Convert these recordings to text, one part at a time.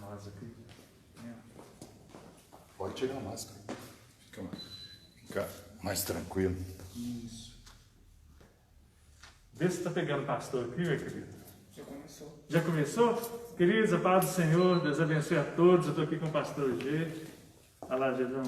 nós aqui. Pode tirar a máscara. Fica mais tranquilo. Isso. Vê se está pegando o pastor aqui, meu querido. Já começou. Já começou? Queridos, a paz do Senhor, Deus abençoe a todos. Eu estou aqui com o pastor G. Olha lá, Gedão.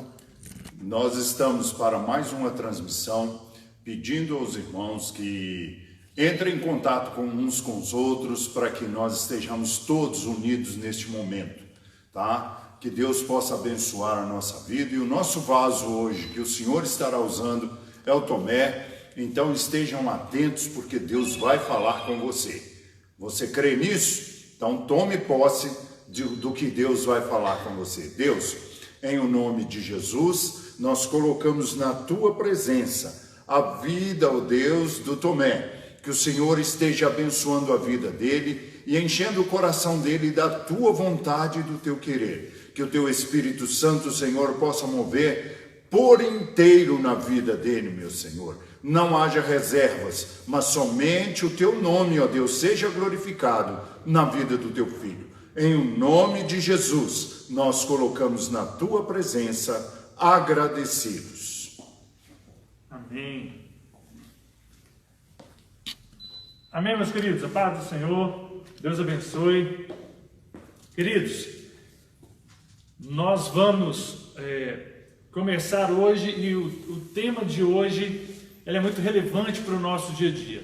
Nós estamos para mais uma transmissão, pedindo aos irmãos que entrem em contato com uns com os outros para que nós estejamos todos unidos neste momento, tá? Que Deus possa abençoar a nossa vida. E o nosso vaso hoje, que o Senhor estará usando, é o Tomé. Então estejam atentos, porque Deus vai falar com você. Você crê nisso? Então tome posse do que Deus vai falar com você. Deus, em o nome de Jesus, nós colocamos na tua presença a vida, ó Deus, do Tomé. Que o Senhor esteja abençoando a vida dele e enchendo o coração dele da tua vontade e do teu querer. Que o teu Espírito Santo, Senhor, possa mover por inteiro na vida dele, meu Senhor. Não haja reservas, mas somente o teu nome, ó Deus, seja glorificado na vida do teu filho. Em o nome de Jesus, nós colocamos na tua presença agradecidos. Amém. Amém, meus queridos. A paz do Senhor. Deus abençoe. Queridos, nós vamos começar hoje e o tema de hoje ele é muito relevante para o nosso dia a dia.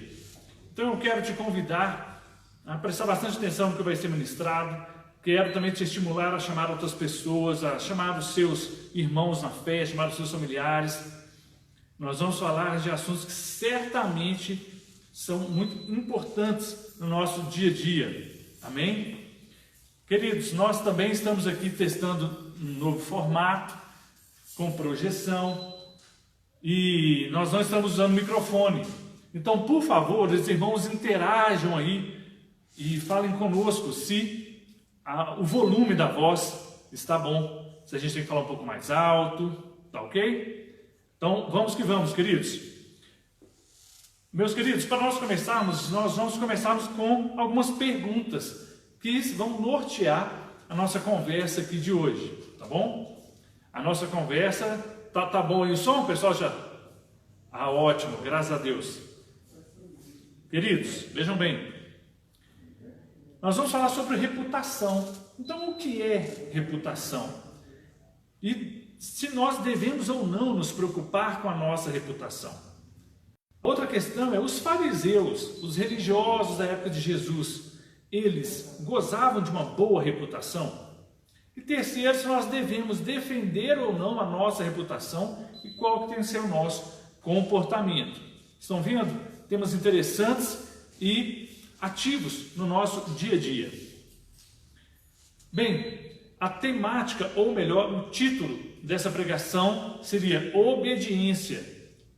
Então eu quero te convidar a prestar bastante atenção no que vai ser ministrado. Quero também te estimular a chamar outras pessoas, a chamar os seus irmãos na fé, a chamar os seus familiares. Nós vamos falar de assuntos que certamente são muito importantes no nosso dia a dia. Amém? Queridos, nós também estamos aqui testando um novo formato, com projeção, e nós não estamos usando microfone. Então, por favor, os irmãos interajam aí e falem conosco se o volume da voz está bom, se a gente tem que falar um pouco mais alto, tá ok? Então, vamos que vamos, queridos. Meus queridos, para nós começarmos, nós vamos começarmos com algumas perguntas que vão nortear a nossa conversa aqui de hoje, tá bom? A nossa conversa, tá bom aí o som, pessoal? Já? Ah, ótimo, graças a Deus. Queridos, vejam bem, nós vamos falar sobre reputação. Então, o que é reputação? E se nós devemos ou não nos preocupar com a nossa reputação? Outra questão é os fariseus, os religiosos da época de Jesus, eles gozavam de uma boa reputação? E terceiro, se nós devemos defender ou não a nossa reputação e qual que tem que ser o nosso comportamento. Estão vendo? Temas interessantes e ativos no nosso dia a dia. Bem, a temática, ou melhor, o título dessa pregação seria obediência.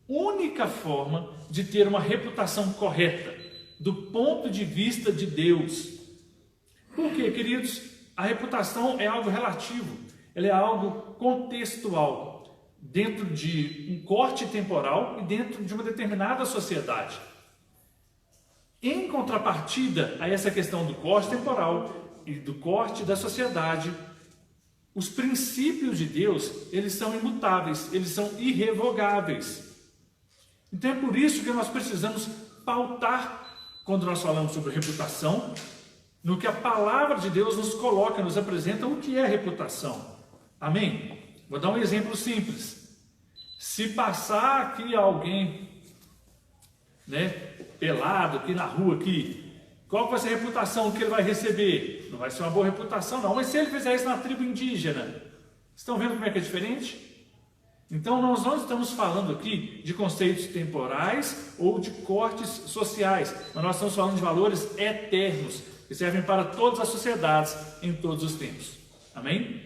Única forma de ter uma reputação correta do ponto de vista de Deus. Por quê, queridos? A reputação é algo relativo, ela é algo contextual, dentro de um corte temporal e dentro de uma determinada sociedade. Em contrapartida a essa questão do corte temporal e do corte da sociedade, os princípios de Deus, eles são imutáveis, eles são irrevogáveis. Então é por isso que nós precisamos pautar, quando nós falamos sobre reputação, no que a palavra de Deus nos coloca, nos apresenta o que é reputação. Amém? Vou dar um exemplo simples. Se passar aqui alguém, pelado aqui na rua, aqui, qual vai ser a reputação que ele vai receber? Não vai ser uma boa reputação, não. Mas se ele fizer isso na tribo indígena, estão vendo como é que é diferente? Então, nós não estamos falando aqui de conceitos temporais ou de cortes sociais, mas nós estamos falando de valores eternos, que servem para todas as sociedades em todos os tempos. Amém?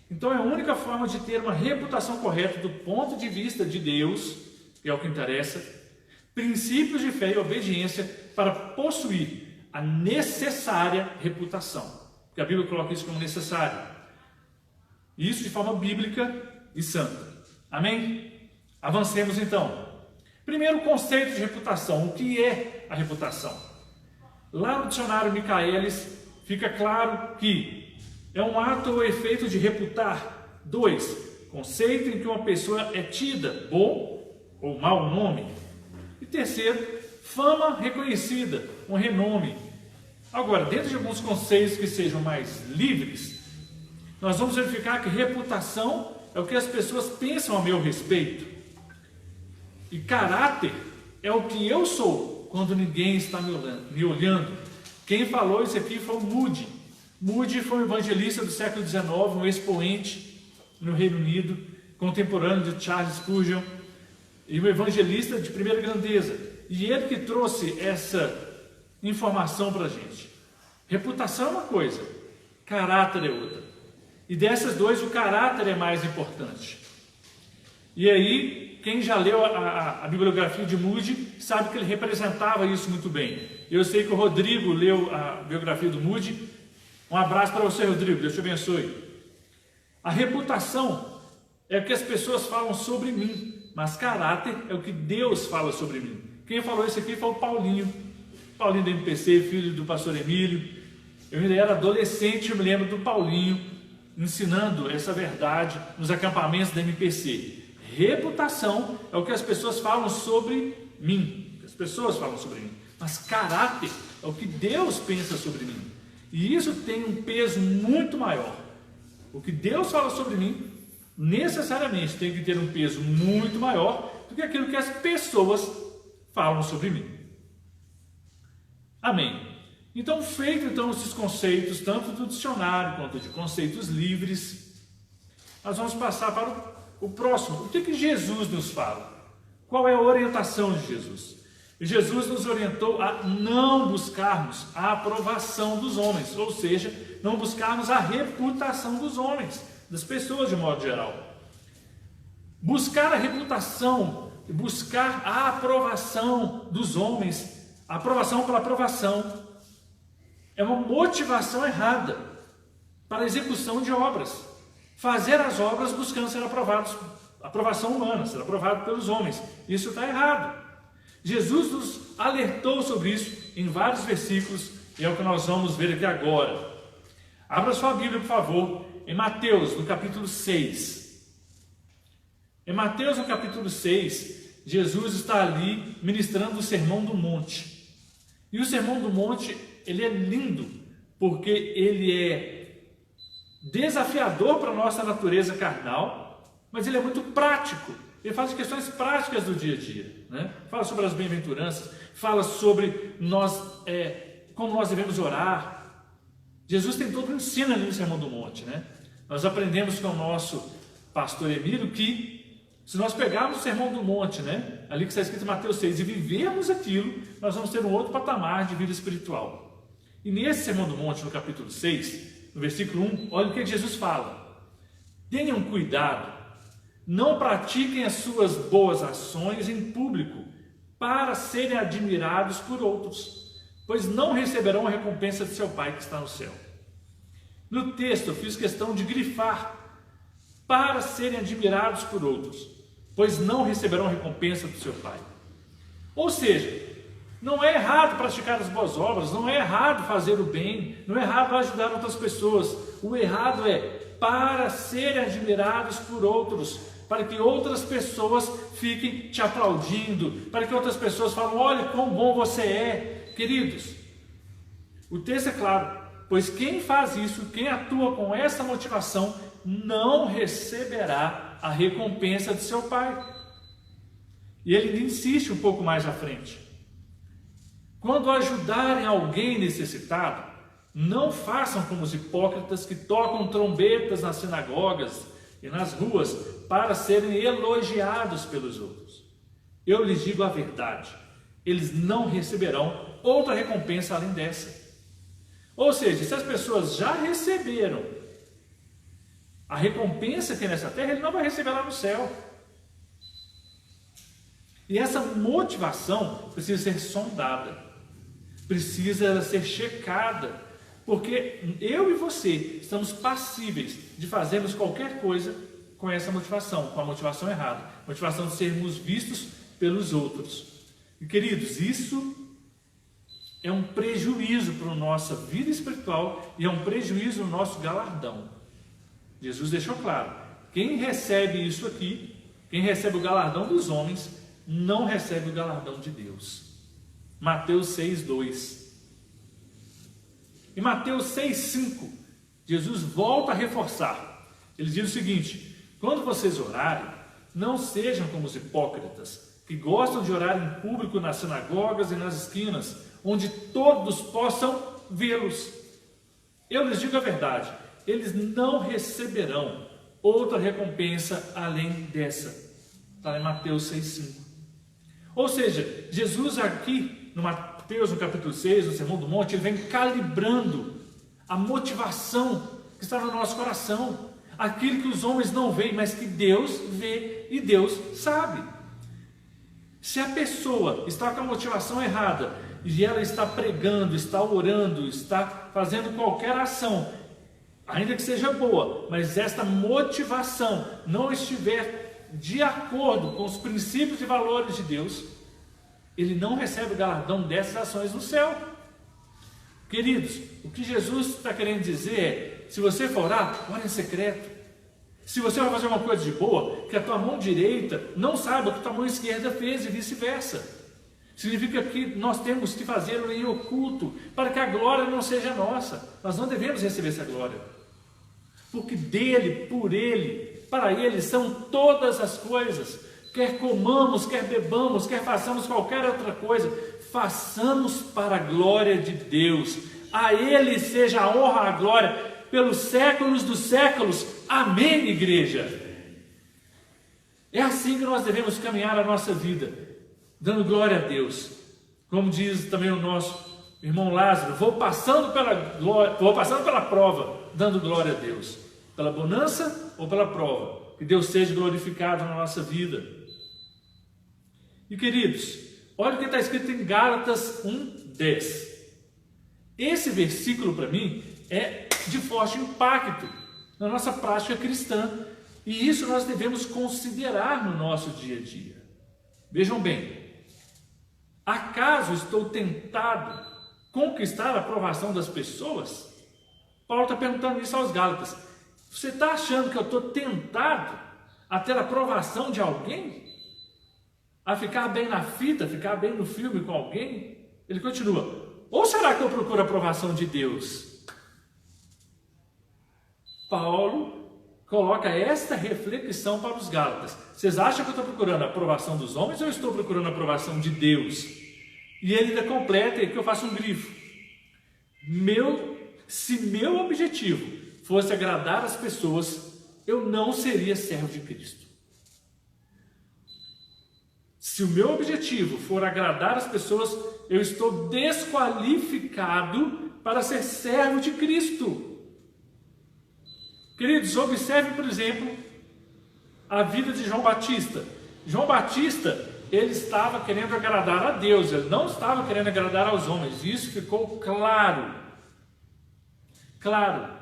Então, é a única forma de ter uma reputação correta do ponto de vista de Deus, que é o que interessa, princípios de fé e obediência para possuir a necessária reputação. Porque a Bíblia coloca isso como necessário. Isso de forma bíblica e santa. Amém? Avancemos então. Primeiro, o conceito de reputação. O que é a reputação? Lá no dicionário Michaelis fica claro que é um ato ou efeito de reputar. 2, conceito em que uma pessoa é tida, bom ou mau nome. E terceiro, fama reconhecida, um renome. Agora, dentro de alguns conceitos que sejam mais livres, nós vamos verificar que reputação é o que as pessoas pensam a meu respeito. E caráter é o que eu sou quando ninguém está me olhando. Quem falou isso aqui foi o Moody. Moody foi um evangelista do século XIX, um expoente no Reino Unido, contemporâneo de Charles Spurgeon, e um evangelista de primeira grandeza. E ele que trouxe essa informação para a gente. Reputação é uma coisa, caráter é outra. E dessas duas, o caráter é mais importante. E aí, quem já leu a bibliografia de Moody sabe que ele representava isso muito bem. Eu sei que o Rodrigo leu a biografia do Moody. Um abraço para você, Rodrigo, Deus te abençoe. A reputação é o que as pessoas falam sobre mim, mas caráter é o que Deus fala sobre mim. Quem falou isso aqui foi o Paulinho do MPC, filho do pastor Emílio. Eu ainda era adolescente, eu me lembro do Paulinho ensinando essa verdade nos acampamentos da MPC. Reputação é o que as pessoas falam sobre mim. As pessoas falam sobre mim. Mas caráter é o que Deus pensa sobre mim. E isso tem um peso muito maior. O que Deus fala sobre mim, necessariamente tem que ter um peso muito maior do que aquilo que as pessoas falam sobre mim. Amém. Então, feito esses conceitos, tanto do dicionário quanto de conceitos livres, nós vamos passar para o próximo. O que Jesus nos fala? Qual é a orientação de Jesus? Jesus nos orientou a não buscarmos a aprovação dos homens, ou seja, não buscarmos a reputação dos homens, das pessoas de modo geral. Buscar a reputação, buscar a aprovação dos homens, a aprovação pela aprovação, é uma motivação errada para a execução de obras. Fazer as obras buscando ser aprovados, aprovação humana, ser aprovado pelos homens. Isso está errado. Jesus nos alertou sobre isso em vários versículos, e é o que nós vamos ver aqui agora. Abra sua Bíblia, por favor, em Mateus, no capítulo 6. Em Mateus, no capítulo 6, Jesus está ali ministrando o Sermão do Monte. E o Sermão do Monte, ele é lindo, porque ele é desafiador para a nossa natureza carnal, mas ele é muito prático. Ele fala de questões práticas do dia a dia, né? Fala sobre as bem-aventuranças, fala sobre como nós devemos orar. Jesus tem todo um ensino ali no Sermão do Monte, né? Nós aprendemos com o nosso pastor Emílio que, se nós pegarmos o Sermão do Monte, né? Ali que está escrito em Mateus 6, e vivermos aquilo, nós vamos ter um outro patamar de vida espiritual. E nesse Sermão do Monte, no capítulo 6, no versículo 1, olha o que Jesus fala. Tenham cuidado, não pratiquem as suas boas ações em público, para serem admirados por outros, pois não receberão a recompensa de seu Pai que está no céu. No texto eu fiz questão de grifar, para serem admirados por outros, pois não receberão a recompensa do seu Pai. Ou seja, não é errado praticar as boas obras, não é errado fazer o bem, não é errado ajudar outras pessoas. O errado é para serem admirados por outros, para que outras pessoas fiquem te aplaudindo, para que outras pessoas falem, olha quão bom você é. Queridos, o texto é claro, pois quem faz isso, quem atua com essa motivação, não receberá a recompensa de seu Pai. E ele insiste um pouco mais à frente. Quando ajudarem alguém necessitado, não façam como os hipócritas que tocam trombetas nas sinagogas e nas ruas para serem elogiados pelos outros. Eu lhes digo a verdade, eles não receberão outra recompensa além dessa. Ou seja, se as pessoas já receberam a recompensa que é nessa terra, ele não vai receber lá no céu. E essa motivação precisa ser sondada, precisa ser checada, porque eu e você estamos passíveis de fazermos qualquer coisa com essa motivação, com a motivação errada, motivação de sermos vistos pelos outros. E queridos, isso é um prejuízo para a nossa vida espiritual e é um prejuízo no nosso galardão. Jesus deixou claro, quem recebe isso aqui, quem recebe o galardão dos homens, não recebe o galardão de Deus. Mateus 6:2. Em Mateus 6:5, Jesus volta a reforçar. Ele diz o seguinte: quando vocês orarem, não sejam como os hipócritas, que gostam de orar em público nas sinagogas e nas esquinas, onde todos possam vê-los. Eu lhes digo a verdade, eles não receberão outra recompensa além dessa. Está em Mateus 6:5. Ou seja, Jesus aqui, no Mateus, no capítulo 6, no Sermão do Monte, ele vem calibrando a motivação que está no nosso coração, aquilo que os homens não veem, mas que Deus vê e Deus sabe. Se a pessoa está com a motivação errada e ela está pregando, está orando, está fazendo qualquer ação, ainda que seja boa, mas esta motivação não estiver de acordo com os princípios e valores de Deus, ele não recebe o galardão dessas ações no céu. Queridos, o que Jesus está querendo dizer é: se você for orar, ore em secreto. Se você vai fazer uma coisa de boa, que a tua mão direita não saiba o que a tua mão esquerda fez e vice-versa. Significa que nós temos que fazê-lo em oculto, para que a glória não seja nossa. Nós não devemos receber essa glória, porque dele, por ele, para ele são todas as coisas. Quer comamos, quer bebamos, quer façamos qualquer outra coisa, façamos para a glória de Deus. A ele seja a honra, a glória, pelos séculos dos séculos. Amém, igreja? É assim que nós devemos caminhar a nossa vida, dando glória a Deus. Como diz também o nosso irmão Lázaro, vou passando pela prova, dando glória a Deus. Pela bonança ou pela prova, que Deus seja glorificado na nossa vida. E queridos, olha o que está escrito em Gálatas 1:10. Esse versículo para mim é de forte impacto na nossa prática cristã, e isso nós devemos considerar no nosso dia a dia. Vejam bem, acaso estou tentado conquistar a aprovação das pessoas? Paulo está perguntando isso aos Gálatas. Você está achando que eu estou tentado a ter a aprovação de alguém? A ficar bem na fita, ficar bem no filme com alguém? Ele continua: ou será que eu procuro a aprovação de Deus? Paulo coloca esta reflexão para os Gálatas. Vocês acham que eu estou procurando a aprovação dos homens ou eu estou procurando a aprovação de Deus? E ele ainda completa, que eu faço um grifo. Se meu objetivo fosse agradar as pessoas, eu não seria servo de Cristo. Se o meu objetivo for agradar as pessoas, eu estou desqualificado para ser servo de Cristo. Queridos, observem, por exemplo, a vida de João Batista. João Batista, ele estava querendo agradar a Deus, ele não estava querendo agradar aos homens. Isso ficou claro. Claro.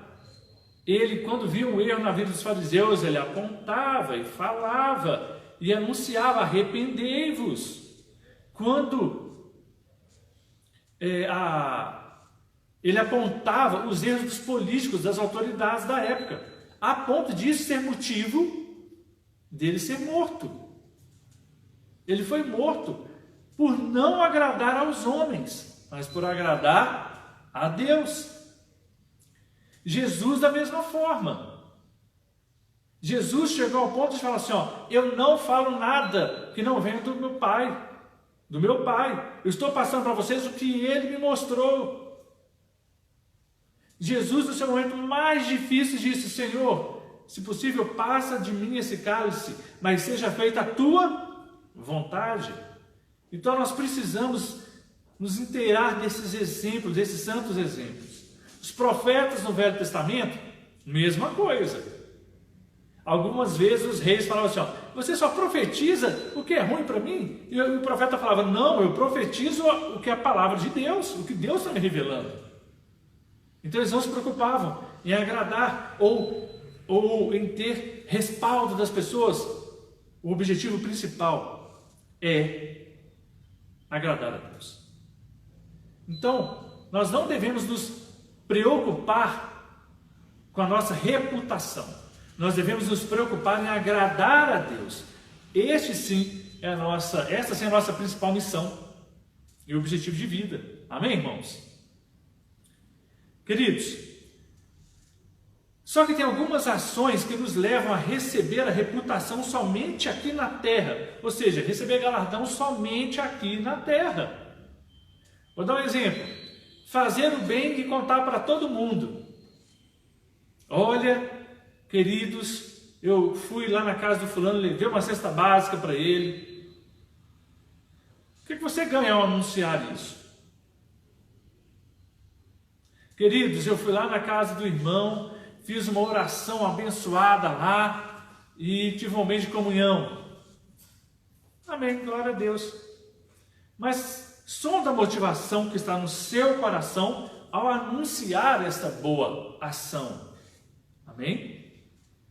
Ele, quando via um erro na vida dos fariseus, ele apontava e falava e anunciava: arrependei-vos. Quando ele apontava os erros dos políticos, das autoridades da época, a ponto disso ser motivo dele ser morto. Ele foi morto por não agradar aos homens, mas por agradar a Deus. Jesus da mesma forma. Jesus chegou ao ponto de falar assim: eu não falo nada que não venha do meu Pai. Eu estou passando para vocês o que Ele me mostrou. Jesus, no seu momento mais difícil, disse: Senhor, se possível, passa de mim esse cálice, mas seja feita a tua vontade. Então nós precisamos nos inteirar desses exemplos, desses santos exemplos. Os profetas no Velho Testamento, mesma coisa. Algumas vezes os reis falavam assim: você só profetiza o que é ruim para mim? E o profeta falava: não, eu profetizo o que é a palavra de Deus, o que Deus está me revelando. Então eles não se preocupavam em agradar ou em ter respaldo das pessoas. O objetivo principal é agradar a Deus. Então, nós não devemos nos preocupar com a nossa reputação. Nós devemos nos preocupar em agradar a Deus. Essa sim é a nossa principal missão e objetivo de vida. Amém, irmãos? Queridos, só que tem algumas ações que nos levam a receber a reputação somente aqui na terra, ou seja, receber galardão somente aqui na terra. Vou dar um exemplo: fazer o bem e contar para todo mundo. Olha, queridos, eu fui lá na casa do fulano, levei uma cesta básica para ele. O que você ganha ao anunciar isso? Queridos, eu fui lá na casa do irmão, fiz uma oração abençoada lá e tive um momento de comunhão. Amém, glória a Deus. Mas sonda a motivação que está no seu coração ao anunciar esta boa ação. Amém?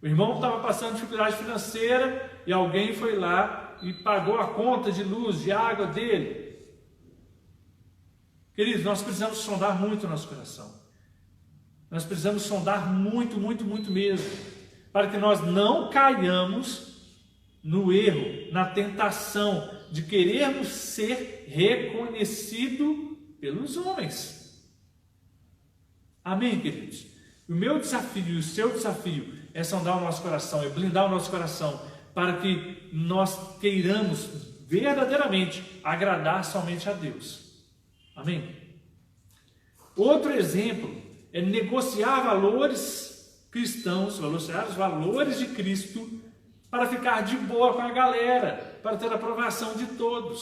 O irmão estava passando dificuldade financeira e alguém foi lá e pagou a conta de luz, de água dele. Queridos, nós precisamos sondar muito o nosso coração. Nós precisamos sondar muito, muito, muito mesmo, para que nós não caiamos no erro, na tentação de querermos ser reconhecido pelos homens. Amém, queridos? O meu desafio e o seu desafio é sondar o nosso coração, é blindar o nosso coração, para que nós queiramos verdadeiramente agradar somente a Deus. Amém? Outro exemplo é negociar valores cristãos, negociar os valores de Cristo para ficar de boa com a galera, para ter a aprovação de todos.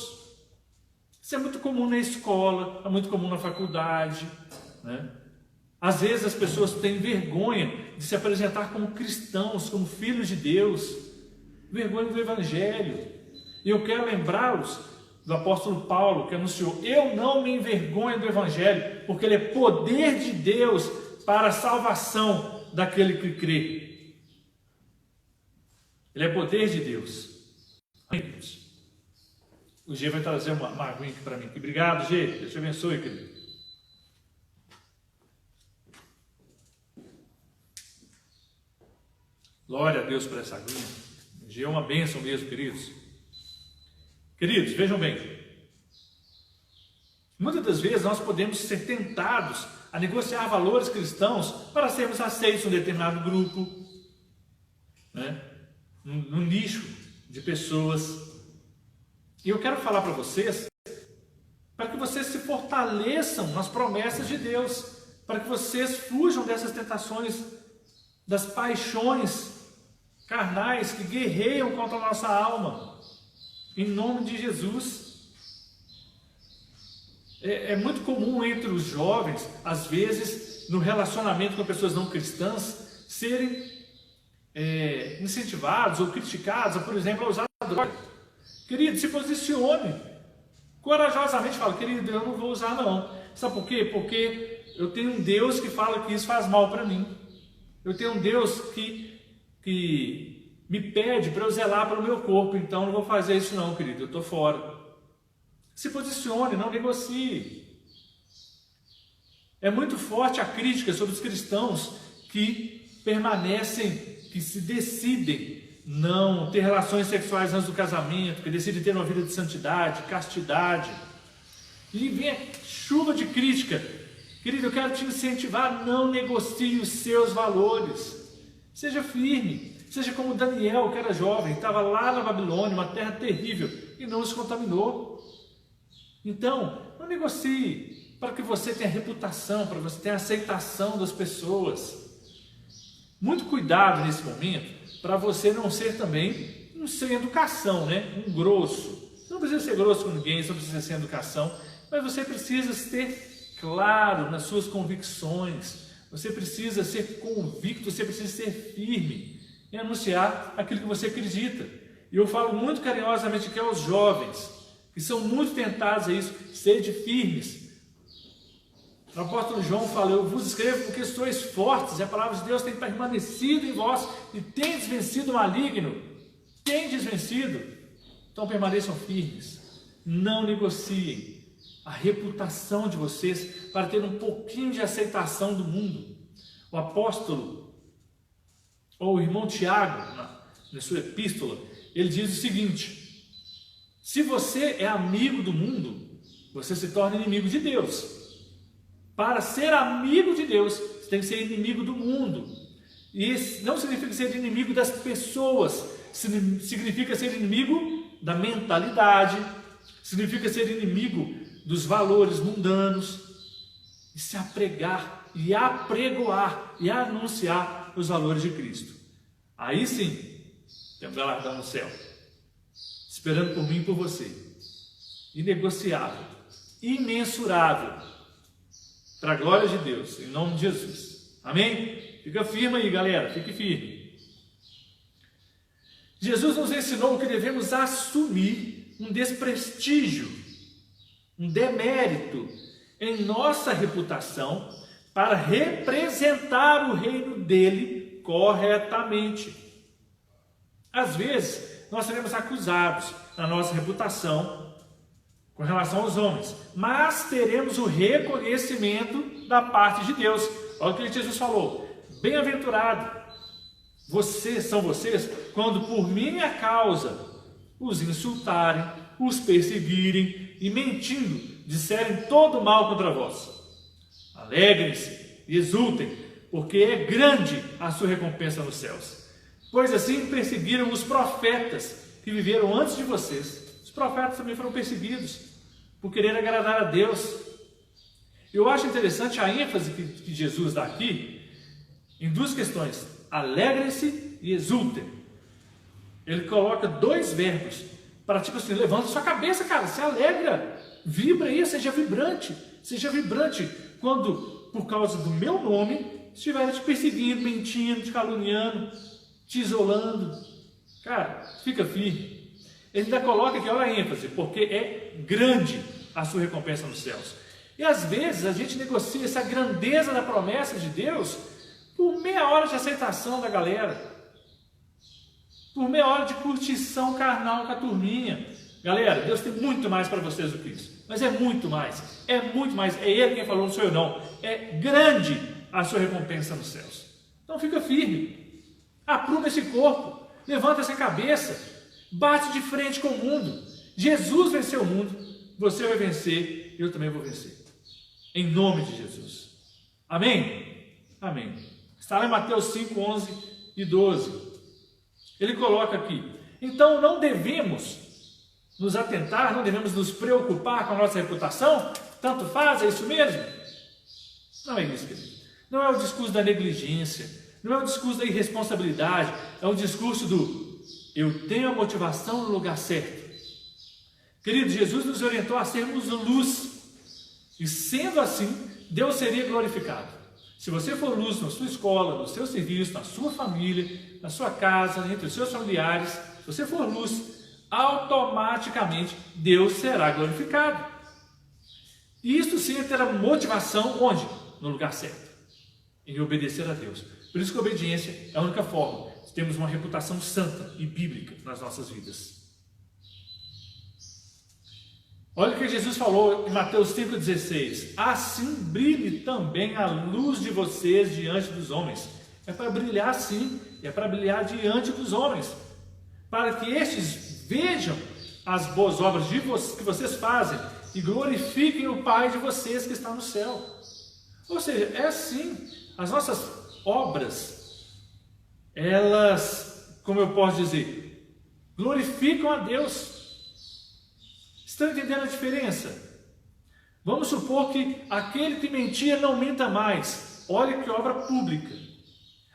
Isso é muito comum na escola, é muito comum na faculdade, né? Às vezes as pessoas têm vergonha de se apresentar como cristãos, como filhos de Deus, vergonha do Evangelho. E eu quero lembrá-los do apóstolo Paulo, que anunciou: eu não me envergonho do Evangelho, porque ele é poder de Deus para a salvação daquele que crê. Ele é poder de Deus. Amém? O G vai trazer uma aguinha aqui para mim. Obrigado, G. Deus te abençoe, querido. Glória a Deus por essa aguinha. O G é uma bênção mesmo, queridos. Queridos, vejam bem. Muitas das vezes nós podemos ser tentados a negociar valores cristãos para sermos aceitos em um determinado grupo, né? Num nicho de pessoas. E eu quero falar para vocês, para que vocês se fortaleçam nas promessas de Deus, para que vocês fujam dessas tentações, das paixões carnais que guerreiam contra a nossa alma, em nome de Jesus. É muito comum entre os jovens, às vezes, no relacionamento com pessoas não cristãs, serem incentivados ou criticados, por exemplo, a usar droga. Querido, se posicione corajosamente, fala: querido, eu não vou usar não. Sabe por quê? Porque eu tenho um Deus que fala que isso faz mal para mim. Eu tenho um Deus que me pede para eu zelar pelo meu corpo, então não vou fazer isso não, querido, eu estou fora. Se posicione, não negocie. É muito forte a crítica sobre os cristãos que permanecem, que se decidem não ter relações sexuais antes do casamento, que decidem ter uma vida de santidade, castidade. E vem a chuva de crítica. Querido, eu quero te incentivar: não negocie os seus valores. Seja firme. Seja como Daniel, que era jovem, estava lá na Babilônia, uma terra terrível, e não se contaminou. Então, não negocie, para que você tenha reputação, para que você tenha aceitação das pessoas. Muito cuidado nesse momento, para você não ser também um sem educação, né? Um grosso. Você não precisa ser grosso com ninguém, você não precisa ser sem educação, mas você precisa ser claro nas suas convicções, você precisa ser convicto, você precisa ser firme em anunciar aquilo que você acredita. E eu falo muito carinhosamente aqui aos jovens, que são muito tentados a isso: sede firmes. O apóstolo João fala: eu vos escrevo porque sois fortes, e a palavra de Deus tem permanecido em vós, e tendes vencido o maligno. Tendes vencido. Então permaneçam firmes, não negociem, a reputação de vocês, para ter um pouquinho de aceitação do mundo. O apóstolo, ou o irmão Tiago, na sua epístola, ele diz o seguinte: se você é amigo do mundo, você se torna inimigo de Deus. Para ser amigo de Deus, você tem que ser inimigo do mundo. E isso não significa ser inimigo das pessoas, significa ser inimigo da mentalidade, significa ser inimigo dos valores mundanos, e se apregar, e apregoar, e anunciar os valores de Cristo. Aí sim, tem um galardão no céu, esperando por mim e por você, inegociável, imensurável, para a glória de Deus, em nome de Jesus. Amém? Fica firme aí, galera, fique firme. Jesus nos ensinou que devemos assumir um desprestígio, um demérito em nossa reputação para representar o reino dele corretamente. Às vezes, nós seremos acusados na nossa reputação com relação aos homens, mas teremos o reconhecimento da parte de Deus. Olha o que Jesus falou: bem-aventurado são vocês quando por minha causa os insultarem, os perseguirem e mentindo disserem todo mal contra vós. Alegrem-se e exultem, porque é grande a sua recompensa nos céus. Pois assim perseguiram os profetas que viveram antes de vocês. Os profetas também foram perseguidos por querer agradar a Deus. Eu acho interessante a ênfase que Jesus dá aqui em duas questões: alegrem-se e exultem. Ele coloca dois verbos para, tipo assim, levanta sua cabeça, cara, se alegra, vibra aí, seja vibrante quando, por causa do meu nome, estiverem te perseguindo, mentindo, te caluniando, te isolando. Cara, fica firme. Ele ainda coloca aqui, olha a ênfase, porque é grande a sua recompensa nos céus. E às vezes a gente negocia essa grandeza da promessa de Deus por meia hora de aceitação da galera, por meia hora de curtição carnal com a turminha. Galera, Deus tem muito mais para vocês do que isso, mas é muito mais, é Ele quem falou, não sou eu não. É grande a sua recompensa nos céus. Então fica firme, apruma esse corpo, levanta essa cabeça, bate de frente com o mundo. Jesus venceu o mundo, você vai vencer, eu também vou vencer, em nome de Jesus. Amém? Amém. Está lá em Mateus 5, 11 e 12. Ele coloca aqui: então não devemos nos atentar, não devemos nos preocupar com a nossa reputação? Tanto faz, é isso mesmo? Não é isso, querido. Não é o discurso da negligência, não é o discurso da irresponsabilidade, é o discurso do eu tenho a motivação no lugar certo. Querido, Jesus nos orientou a sermos luz, e sendo assim, Deus seria glorificado. Se você for luz na sua escola, no seu serviço, na sua família, na sua casa, entre os seus familiares, se você for luz, automaticamente Deus será glorificado. E isso sim é ter a motivação onde? No lugar certo, em obedecer a Deus. Por isso que a obediência é a única forma de termos uma reputação santa e bíblica nas nossas vidas. Olha o que Jesus falou em Mateus 5,16: assim brilhe também a luz de vocês diante dos homens. É para brilhar sim, é para brilhar diante dos homens, para que estes vejam as boas obras que vocês fazem e glorifiquem o Pai de vocês que está no céu. Ou seja, é assim, as nossas obras, elas, como eu posso dizer, glorificam a Deus. Estão entendendo a diferença? Vamos supor que aquele que mentia não minta mais. Olha que obra pública.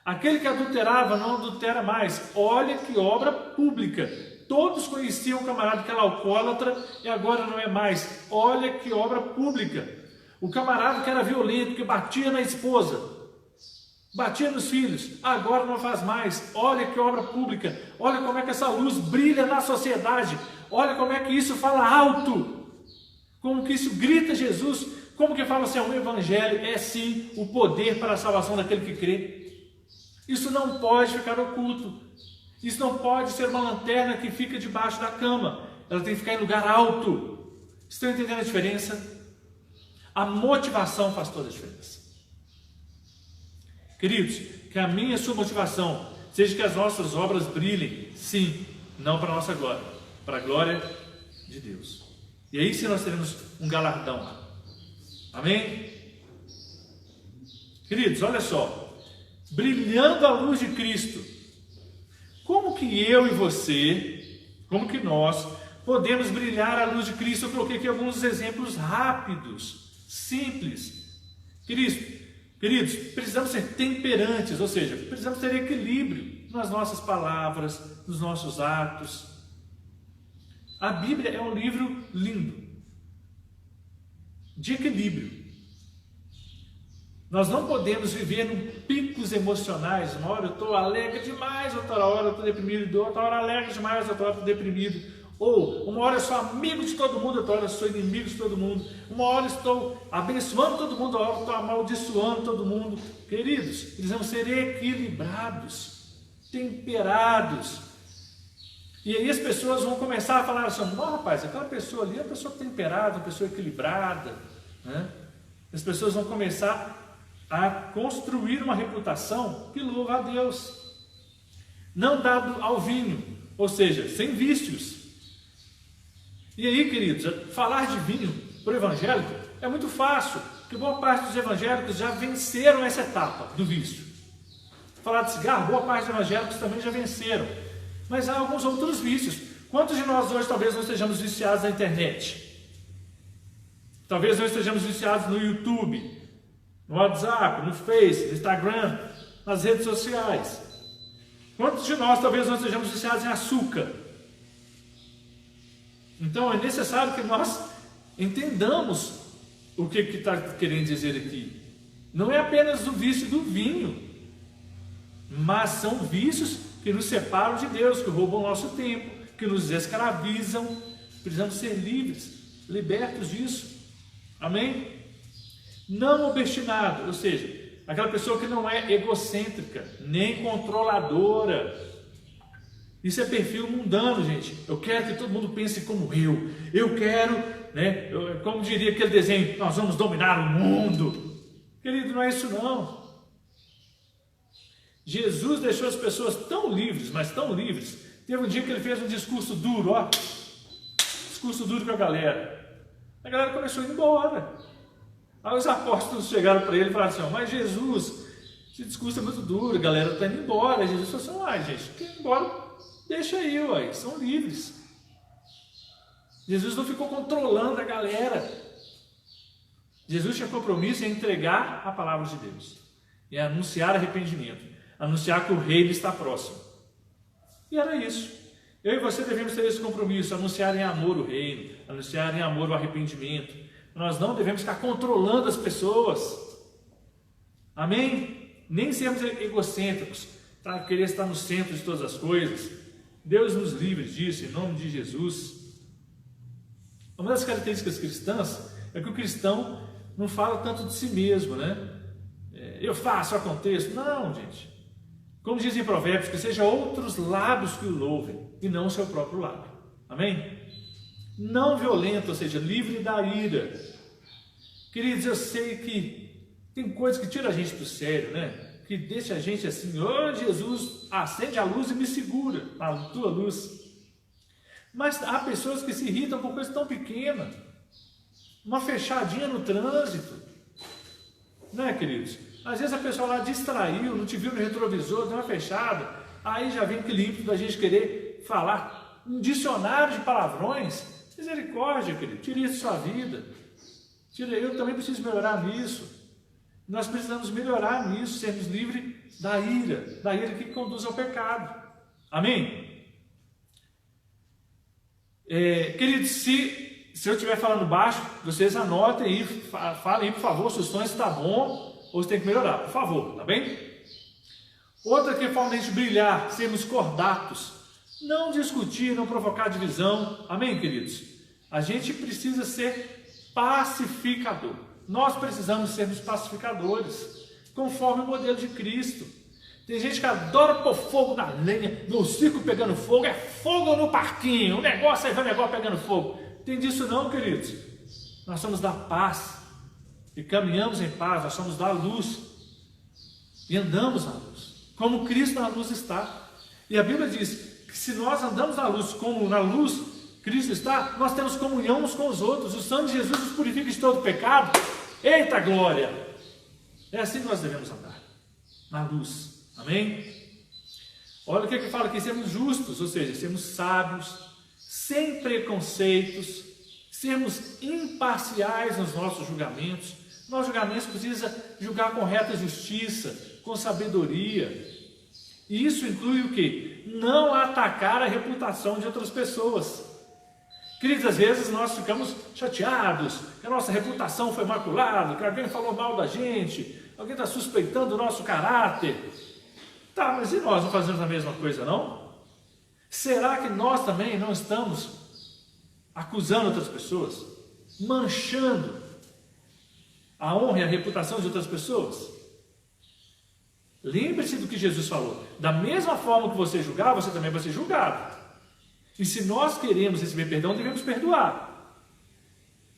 Aquele que adulterava não adultera mais. Olha que obra pública. Todos conheciam o camarada que era alcoólatra e agora não é mais. Olha que obra pública. O camarada que era violento, que batia na esposa, batia nos filhos, agora não faz mais. Olha que obra pública. Olha como é que essa luz brilha na sociedade. Olha como é que isso fala alto, como que isso grita Jesus, como que fala assim: o Evangelho é sim o poder para a salvação daquele que crê. Isso não pode ficar oculto, isso não pode ser uma lanterna que fica debaixo da cama, ela tem que ficar em lugar alto. Estão entendendo a diferença? A motivação faz toda a diferença. Queridos, que a minha e a sua motivação seja que as nossas obras brilhem, sim, não para a nossa glória, para a glória de Deus. E aí sim nós teremos um galardão. Amém? Queridos, olha só, brilhando a luz de Cristo, como que eu e você, como que nós podemos brilhar a luz de Cristo? Eu coloquei aqui alguns exemplos rápidos, simples. Queridos, precisamos ser temperantes, ou seja, precisamos ter equilíbrio nas nossas palavras, nos nossos atos. A Bíblia é um livro lindo, de equilíbrio. Nós não podemos viver em picos emocionais. Uma hora eu estou alegre demais, outra hora eu estou deprimido, outra hora alegre demais, outra hora eu estou deprimido. Ou uma hora eu sou amigo de todo mundo, outra hora eu sou inimigo de todo mundo. Uma hora eu estou abençoando todo mundo, outra hora eu estou amaldiçoando todo mundo. Queridos, precisamos ser equilibrados, temperados. E aí as pessoas vão começar a falar assim: não, rapaz, aquela pessoa ali é uma pessoa temperada, uma pessoa equilibrada, né? As pessoas vão começar a construir uma reputação que louva a Deus, não dado ao vinho, ou seja, sem vícios. E aí, queridos, falar de vinho para o evangélico é muito fácil, porque boa parte dos evangélicos já venceram essa etapa do vício. Falar de cigarro, boa parte dos evangélicos também já venceram, mas há alguns outros vícios. Quantos de nós hoje talvez não estejamos viciados na internet? Talvez não estejamos viciados no YouTube, no WhatsApp, no Face, no Instagram, nas redes sociais. Quantos de nós talvez não estejamos viciados em açúcar? Então é necessário que nós entendamos o que está querendo dizer aqui. Não é apenas o vício do vinho, mas são vícios que nos separam de Deus, que roubam o nosso tempo, que nos escravizam. Precisamos ser livres, libertos disso. Amém? Não obstinado, ou seja, aquela pessoa que não é egocêntrica, nem controladora. Isso é perfil mundano, gente. Eu quero que todo mundo pense como eu. Eu quero, né? Como diria aquele desenho, nós vamos dominar o mundo. Querido, não é isso não. Jesus deixou as pessoas tão livres, mas tão livres. Teve um dia que ele fez um discurso duro, ó. Discurso duro com a galera. A galera começou a ir embora. Aí os apóstolos chegaram para ele e falaram assim: mas Jesus, esse discurso é muito duro, a galera está indo embora. Jesus falou assim: gente, quer ir embora? Deixa aí, ué, são livres. Jesus não ficou controlando a galera. Jesus tinha compromisso em entregar a palavra de Deus e anunciar arrependimento, anunciar que o reino está próximo. E era isso. Eu e você devemos ter esse compromisso, anunciar em amor o reino, anunciar em amor o arrependimento. Nós não devemos ficar controlando as pessoas. Amém? Nem sermos egocêntricos, para querer estar no centro de todas as coisas. Deus nos livre disso, em nome de Jesus. Uma das características cristãs é que o cristão não fala tanto de si mesmo, né? Eu faço, eu aconteço. Não, gente. Como dizem Provérbios, que seja outros lábios que o louvem, e não o seu próprio lábio. Amém? Não violento, ou seja, livre da ira. Queridos, eu sei que tem coisas que tiram a gente do sério, né? Que deixa a gente assim: oh Jesus, acende a luz e me segura, a tua luz. Mas há pessoas que se irritam por coisa tão pequena, uma fechadinha no trânsito, né, queridos? Às vezes a pessoa lá distraiu, não te viu no retrovisor, deu uma fechada, aí já vem aquele ímpeto da gente querer falar um dicionário de palavrões. Misericórdia, querido, tire isso da sua vida. Eu também preciso melhorar nisso. Nós precisamos melhorar nisso, sermos livres da ira que conduz ao pecado. Amém? Queridos, se eu estiver falando baixo, vocês anotem aí, falem aí, por favor, se o som está bom ou se tem que melhorar, por favor, tá bem? Outra que é forma de a gente brilhar, sermos cordatos, não discutir, não provocar divisão. Amém, queridos? A gente precisa ser pacificador. Nós precisamos sermos pacificadores, conforme o modelo de Cristo. Tem gente que adora pôr fogo na lenha, no circo pegando fogo, é fogo no parquinho, o negócio aí vai o negócio pegando fogo. Tem disso não, queridos. Nós somos da paz, e caminhamos em paz, nós somos da luz e andamos na luz, como Cristo na luz está. E a Bíblia diz que se nós andamos na luz como na luz Cristo está, nós temos comunhão uns com os outros. O sangue de Jesus nos purifica de todo pecado. Eita glória! É assim que nós devemos andar, na luz. Amém? Olha o que fala aqui: sermos justos, ou seja, sermos sábios, sem preconceitos, sermos imparciais nos nossos julgamentos. Nossos julgamentos precisa julgar com reta justiça, com sabedoria. E isso inclui o quê? Não atacar a reputação de outras pessoas. Queridos, às vezes nós ficamos chateados, que a nossa reputação foi maculada, que alguém falou mal da gente, alguém está suspeitando o nosso caráter. Tá, mas e nós não fazemos a mesma coisa, não? Será que nós também não estamos acusando outras pessoas, manchando a honra e a reputação de outras pessoas? Lembre-se do que Jesus falou: da mesma forma que você julgar, você também vai ser julgado. E se nós queremos receber perdão, devemos perdoar.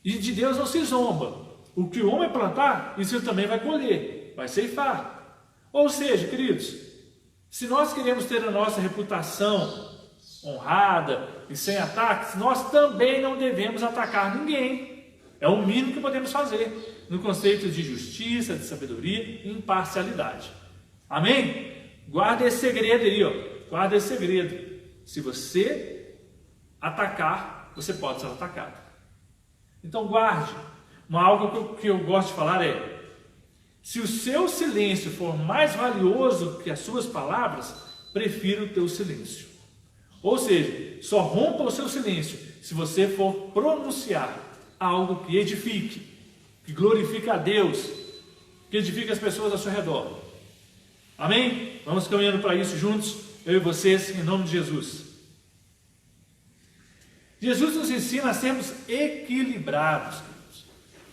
E de Deus não se zomba. O que o homem plantar, isso ele também vai colher, vai ceifar. Ou seja, queridos, se nós queremos ter a nossa reputação honrada e sem ataques, nós também não devemos atacar ninguém. É o mínimo que podemos fazer, no conceito de justiça, de sabedoria e imparcialidade. Amém? Guarda esse segredo aí, ó. Guarda esse segredo. Se você atacar, você pode ser atacado. Então guarde. Algo que eu gosto de falar é: se o seu silêncio for mais valioso que as suas palavras, prefira o teu silêncio. Ou seja, só rompa o seu silêncio se você for pronunciar algo que edifique, que glorifique a Deus, que edifique as pessoas ao seu redor. Amém? Vamos caminhando para isso juntos, eu e vocês, em nome de Jesus. Jesus nos ensina a sermos equilibrados,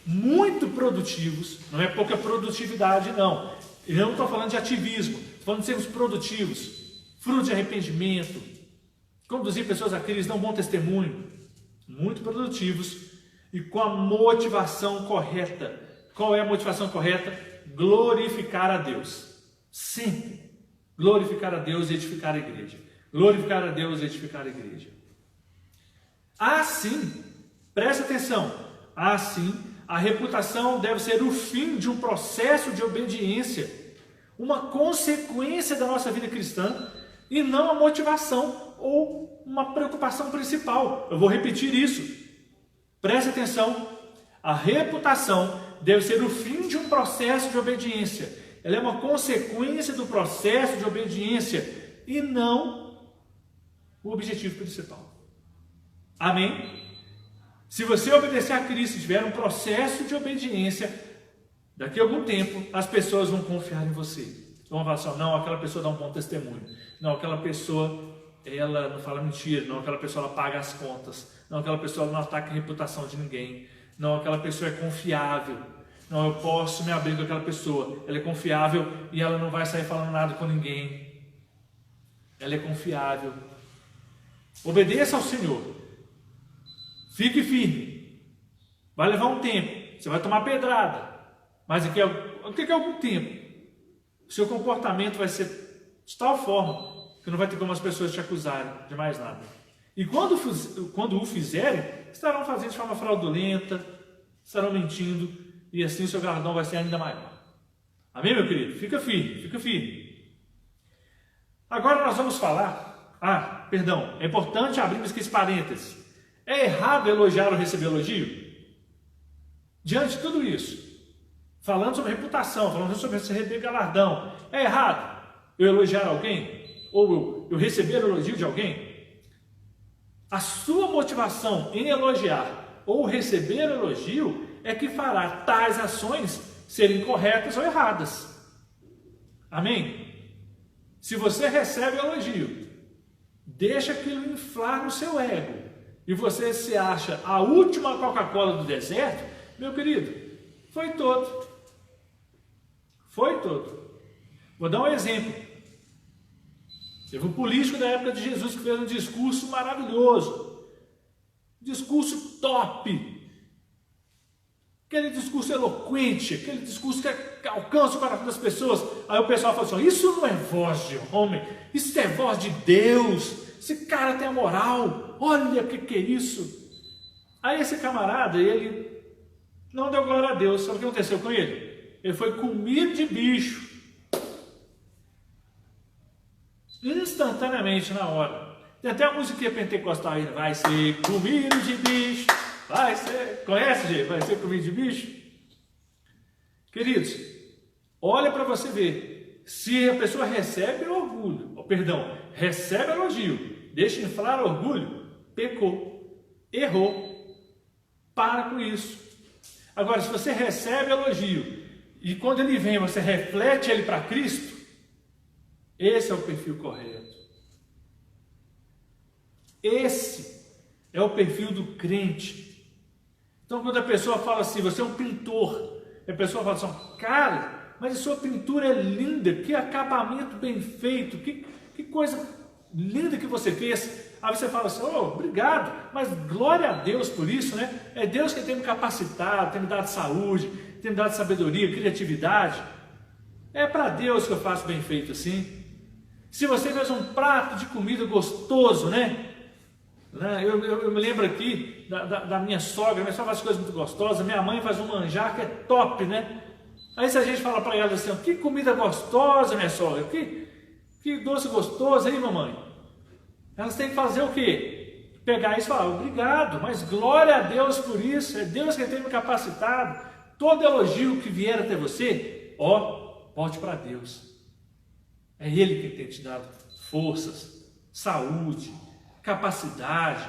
muito produtivos. Não é pouca produtividade, não. Eu não estou falando de ativismo, estou falando de sermos produtivos, fruto de arrependimento, conduzir pessoas a Cristo, dar um bom testemunho. Muito produtivos e com a motivação correta. Qual é a motivação correta? Glorificar a Deus. Sempre glorificar a Deus e edificar a igreja. Glorificar a Deus e edificar a igreja. Assim, preste atenção, assim, a reputação deve ser o fim de um processo de obediência, uma consequência da nossa vida cristã, e não a motivação ou uma preocupação principal. Eu vou repetir isso. Preste atenção, a reputação deve ser o fim de um processo de obediência. Ela é uma consequência do processo de obediência e não o objetivo principal. Amém? Se você obedecer a Cristo e tiver um processo de obediência, daqui a algum tempo as pessoas vão confiar em você. Vão falar assim: não, aquela pessoa dá um bom testemunho. Não, aquela pessoa, ela não fala mentira. Não, aquela pessoa, ela paga as contas. Não, aquela pessoa, ela não ataca a reputação de ninguém. Não, aquela pessoa é confiável. Não, eu posso me abrir com aquela pessoa. Ela é confiável e ela não vai sair falando nada com ninguém. Ela é confiável. Obedeça ao Senhor. Fique firme. Vai levar um tempo. Você vai tomar pedrada. Mas daqui a algum tempo, o seu comportamento vai ser de tal forma que não vai ter como as pessoas te acusarem de mais nada. E quando o fizerem, estarão fazendo de forma fraudulenta, estarão mentindo, e assim o seu galardão vai ser ainda maior. Amém, meu querido? Fica firme, fica firme. Agora nós vamos falar... é importante abrirmos aqui esse parênteses. É errado elogiar ou receber elogio? Diante de tudo isso, falando sobre reputação, falando sobre receber galardão, é errado eu elogiar alguém? Ou eu receber elogio de alguém? A sua motivação em elogiar ou receber elogio é que fará tais ações serem corretas ou erradas. Amém? Se você recebe elogio, deixa aquilo inflar no seu ego, e você se acha a última Coca-Cola do deserto, meu querido, foi todo. Foi todo. Vou dar um exemplo. Teve um político da época de Jesus que fez um discurso maravilhoso. Discurso top. aquele discurso eloquente, aquele discurso que alcança o coração das pessoas. Aí o pessoal fala assim: isso não é voz de homem, isso é voz de Deus. Esse cara tem a moral, olha o que é isso. Aí esse camarada, ele não deu glória a Deus. Sabe o que aconteceu com ele? Ele foi comido de bicho. Instantaneamente, na hora. Tem até a musiquinha pentecostal aí, vai ser comido de bicho, vai ser, conhece, gente? Vai ser comido de bicho? Queridos, olha para você ver, se a pessoa recebe orgulho, recebe elogio, deixa inflar orgulho, pecou, errou, para com isso. Agora, se você recebe elogio, e quando ele vem, você reflete ele para Cristo, esse é o perfil correto. Esse é o perfil do crente. Então, quando a pessoa fala assim, você é um pintor, a pessoa fala assim, cara, mas a sua pintura é linda, que acabamento bem feito, que coisa linda que você fez. Aí você fala assim, oh, obrigado, mas glória a Deus por isso, né? É Deus que tem me capacitado, tem me dado saúde, tem me dado sabedoria, criatividade. É para Deus que eu faço bem feito assim. Se você fez um prato de comida gostoso, né? Eu me lembro aqui da minha sogra faz coisas muito gostosas, minha mãe faz um manjar que é top, né? Aí se a gente fala para ela assim, que comida gostosa, minha sogra, que doce gostoso, aí mamãe? Elas têm que fazer o quê? Pegar isso e falar, obrigado, mas glória a Deus por isso, é Deus que tem me capacitado. Todo elogio que vier até você, volte para Deus. É Ele que tem te dado forças, saúde, capacidade.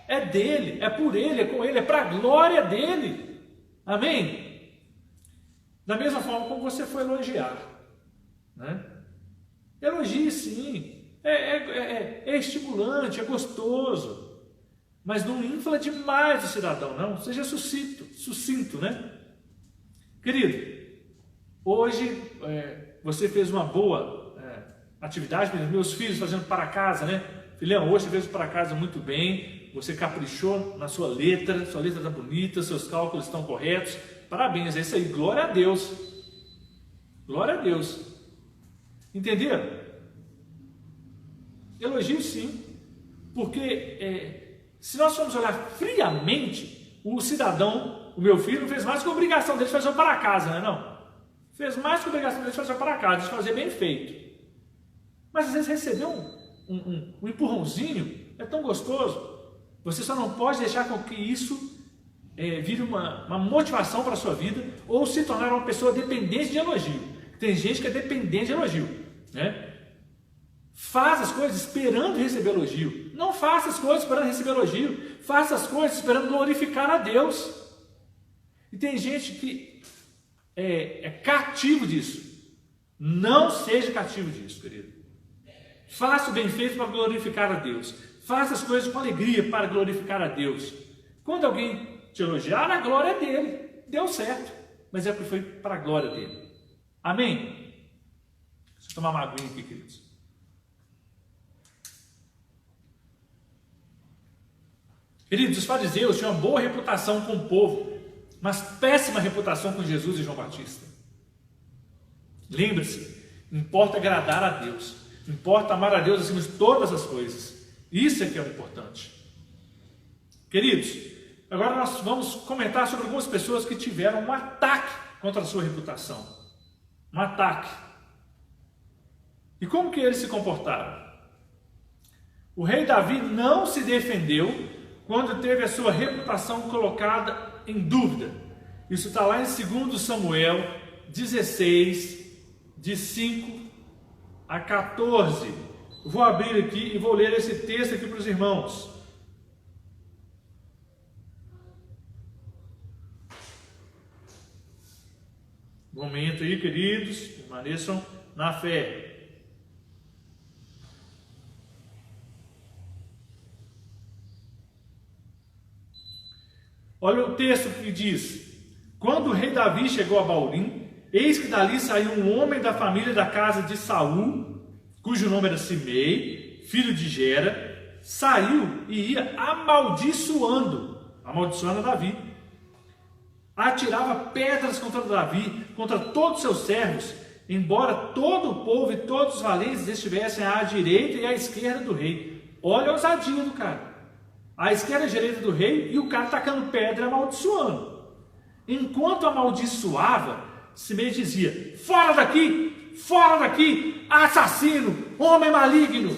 É dele, é por Ele, é com Ele, é para a glória dele. Amém? Da mesma forma como você foi elogiar, né? Elogie sim, é estimulante, é gostoso, mas não infla demais o cidadão, não. Seja sucinto, né? Querido, hoje você fez uma boa atividade, meus filhos fazendo para casa, né? Filhão, hoje você fez para casa muito bem, você caprichou na sua letra está bonita, seus cálculos estão corretos, parabéns, é isso aí, glória a Deus, glória a Deus, entenderam? Elogio sim, porque se nós formos olhar friamente, o cidadão, o meu filho, não fez mais que a obrigação dele de fazer para casa, né? Não, fez mais que a obrigação dele de fazer para casa, de fazer bem feito. Mas às vezes receber um empurrãozinho é tão gostoso. Você só não pode deixar com que isso vire uma motivação para a sua vida ou se tornar uma pessoa dependente de elogio. Tem gente que é dependente de elogio, né? Faz as coisas esperando receber elogio. Não faça as coisas esperando receber elogio. Faça as coisas esperando glorificar a Deus. E tem gente que é cativo disso. Não seja cativo disso, querido. Faça o bem feito para glorificar a Deus. Faça as coisas com alegria para glorificar a Deus. Quando alguém te elogiar, a glória é dele. Deu certo. Mas é porque foi para a glória dele. Amém? Deixa eu tomar uma aguinha aqui, queridos. Queridos, os fariseus tinham uma boa reputação com o povo, mas péssima reputação com Jesus e João Batista. Lembre-se, importa agradar a Deus. Importa amar a Deus acima de todas as coisas. Isso é que é o importante. Queridos, agora nós vamos comentar sobre algumas pessoas que tiveram um ataque contra a sua reputação. Um ataque. E como que eles se comportaram? O rei Davi não se defendeu quando teve a sua reputação colocada em dúvida. Isso está lá em 2 Samuel 16, de 5 a 14. Vou abrir aqui e vou ler esse texto aqui para os irmãos. Momento aí, queridos, permaneçam na fé. Olha o texto que diz: quando o rei Davi chegou a Baurim, eis que dali saiu um homem da família da casa de Saul, cujo nome era Simei, filho de Gera, saiu e ia amaldiçoando Davi. atirava pedras contra Davi, contra todos os seus servos, embora todo o povo e todos os valentes estivessem à direita e à esquerda do rei. Olha a ousadia do cara. À esquerda e à direita do rei, e o cara tacando pedra e amaldiçoando. Enquanto amaldiçoava, Simei dizia: fora daqui, assassino, homem maligno.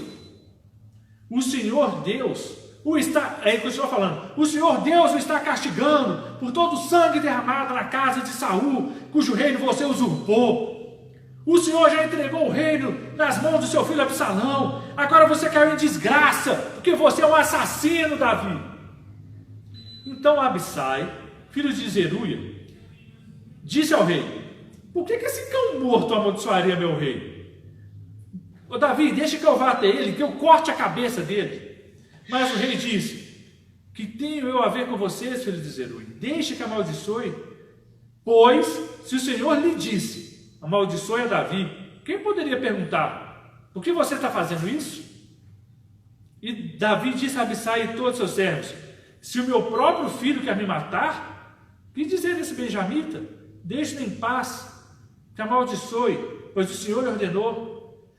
O Senhor Deus o está, aí continua falando, o Senhor Deus o está castigando por todo o sangue derramado na casa de Saul, cujo reino você usurpou. O Senhor já entregou o reino nas mãos do seu filho Absalão. Agora você caiu em desgraça, porque você é um assassino, Davi. Então Abissai, filho de Zeruia, disse ao rei: por que esse cão morto amaldiçoaria meu rei? Ô Davi, deixa que eu vá até ele, que eu corte a cabeça dele. Mas o rei disse: que tenho eu a ver com vocês, filho de Zeruia? Deixe que amaldiçoe. Pois, se o Senhor lhe disse: amaldiçoe a Davi, quem poderia perguntar: por que você está fazendo isso? E Davi disse a Abissai e todos seus servos: se o meu próprio filho quer me matar, que dizer desse benjamita? Deixe-me em paz, que amaldiçoe, pois o Senhor lhe ordenou.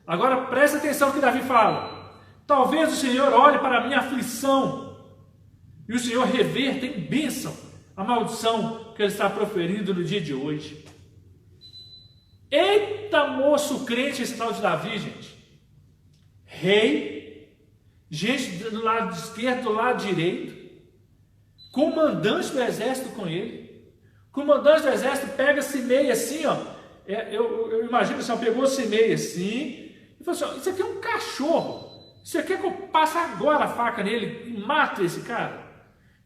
Agora presta atenção no que Davi fala: talvez o Senhor olhe para a minha aflição e o Senhor reverta em bênção a maldição que ele está proferindo no dia de hoje. Eita, moço crente esse tal de Davi, gente. Rei, gente do lado esquerdo, do lado direito, comandante do exército com ele. Comandante do exército pega Simei assim, ó. Eu imagino que o pegou Simei assim e falou assim: isso aqui é um cachorro. Você quer que eu passe agora a faca nele e mate esse cara?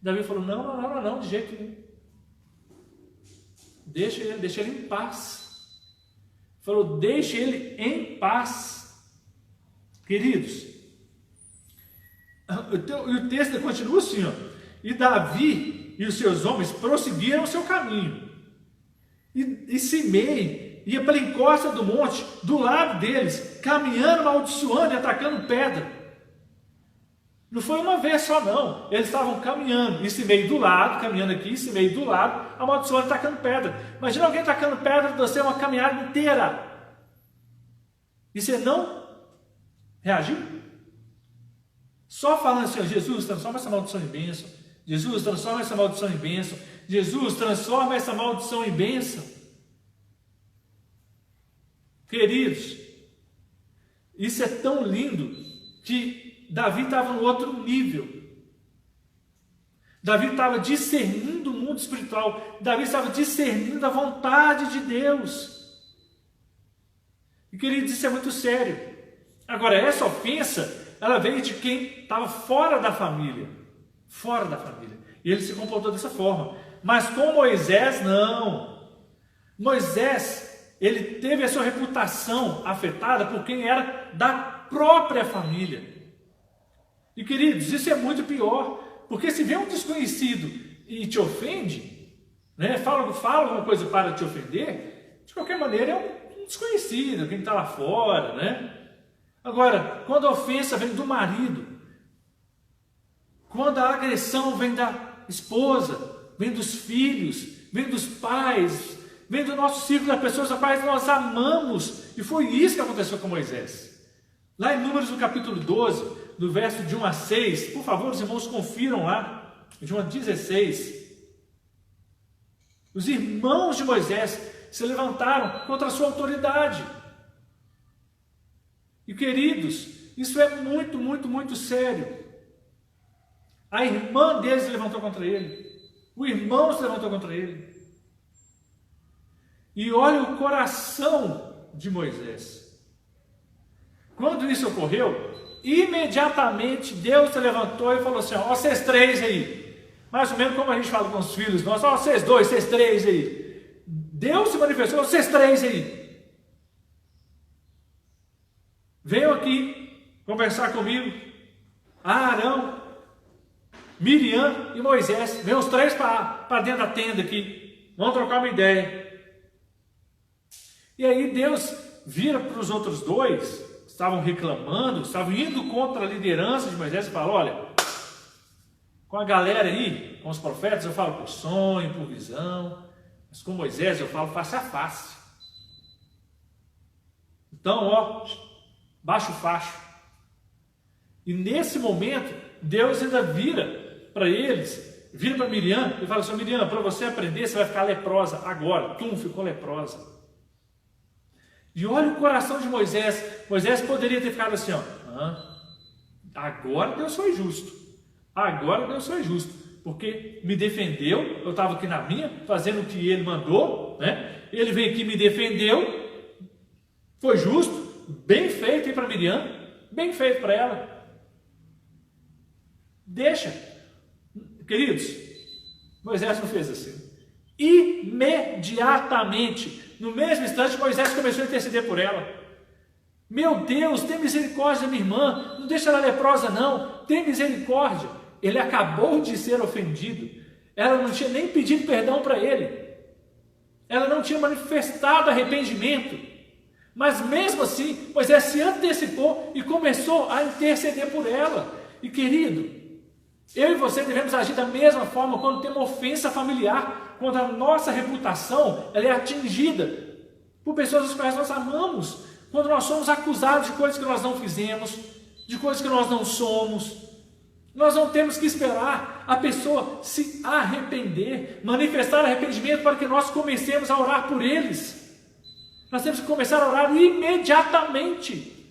Davi falou: não, de jeito nenhum. Deixa ele em paz. Falou: deixe ele em paz. Queridos, o texto continua assim, ó. E Davi e os seus homens prosseguiram o seu caminho. E Simei ia pela encosta do monte, do lado deles, caminhando, amaldiçoando e atacando pedra. Não foi uma vez só não, eles estavam caminhando, e Simei do lado, caminhando aqui, Simei do lado, amaldiçoando e atacando pedra. Imagina alguém atacando pedra de você uma caminhada inteira, e você não reagiu? Só falando assim: Jesus, transforma essa maldição em bênção. Jesus, transforma essa maldição em bênção. Jesus, transforma essa maldição em bênção. Queridos, isso é tão lindo que Davi estava no outro nível. Davi estava discernindo o mundo espiritual. Davi estava discernindo a vontade de Deus. E queridos, isso é muito sério. Agora, essa ofensa, ela veio de quem estava fora da família. Fora da família. E ele se comportou dessa forma. Mas com Moisés, não. Moisés, ele teve a sua reputação afetada por quem era da própria família. E queridos, isso é muito pior, porque se vem um desconhecido e te ofende, né, fala alguma coisa para te ofender, de qualquer maneira é um desconhecido, quem está lá fora, né? Agora, quando a ofensa vem do marido, quando a agressão vem da esposa, vem dos filhos, vem dos pais, vem do nosso círculo das pessoas as quais nós amamos, e foi isso que aconteceu com Moisés. Lá em Números, no capítulo 12, do verso de 1 a 6, por favor, os irmãos confiram lá, de 1 a 16, os irmãos de Moisés se levantaram contra a sua autoridade. E queridos, isso é muito, muito, muito sério. A irmã dele se levantou contra ele, o irmão se levantou contra ele. E olha o coração de Moisés. Quando isso ocorreu, imediatamente Deus se levantou e falou assim: ó, vocês três aí, mais ou menos como a gente fala com os filhos nossos, ó, vocês dois, vocês três aí. Deus se manifestou: vocês três aí, venham aqui conversar comigo. Arão, Miriam e Moisés, venham os três para dentro da tenda aqui, vamos trocar uma ideia. E aí Deus vira para os outros dois, estavam reclamando, estavam indo contra a liderança de Moisés, e fala: olha, Com a galera aí, com os profetas, eu falo por sonho, por visão. Mas com Moisés eu falo face a face. Então, ó, baixa o facho. E nesse momento, Deus ainda vira para eles, vira para Miriam e fala assim: Miriam, para você aprender, você vai ficar leprosa agora. Ficou leprosa. E olha o coração de Moisés. Moisés poderia ter ficado assim, ó, agora Deus foi justo. Agora Deus foi justo. Porque me defendeu, eu estava aqui na minha, fazendo o que ele mandou, né? Ele veio aqui e me defendeu. Foi justo, bem feito aí para Miriam, bem feito para ela. Deixa. Queridos, Moisés não fez assim. Imediatamente, no mesmo instante, Moisés começou a interceder por ela. Meu Deus, tem misericórdia da minha irmã, não deixa ela leprosa não, tem misericórdia. Ele acabou de ser ofendido, ela não tinha nem pedido perdão para ele, ela não tinha manifestado arrependimento, mas mesmo assim, Moisés se antecipou e começou a interceder por ela. E querido, eu e você devemos agir da mesma forma quando tem uma ofensa familiar, quando a nossa reputação ela é atingida por pessoas às quais nós amamos, quando nós somos acusados de coisas que nós não fizemos, de coisas que nós não somos. Nós não temos que esperar a pessoa se arrepender, manifestar arrependimento para que nós comecemos a orar por eles. Nós temos que começar a orar imediatamente.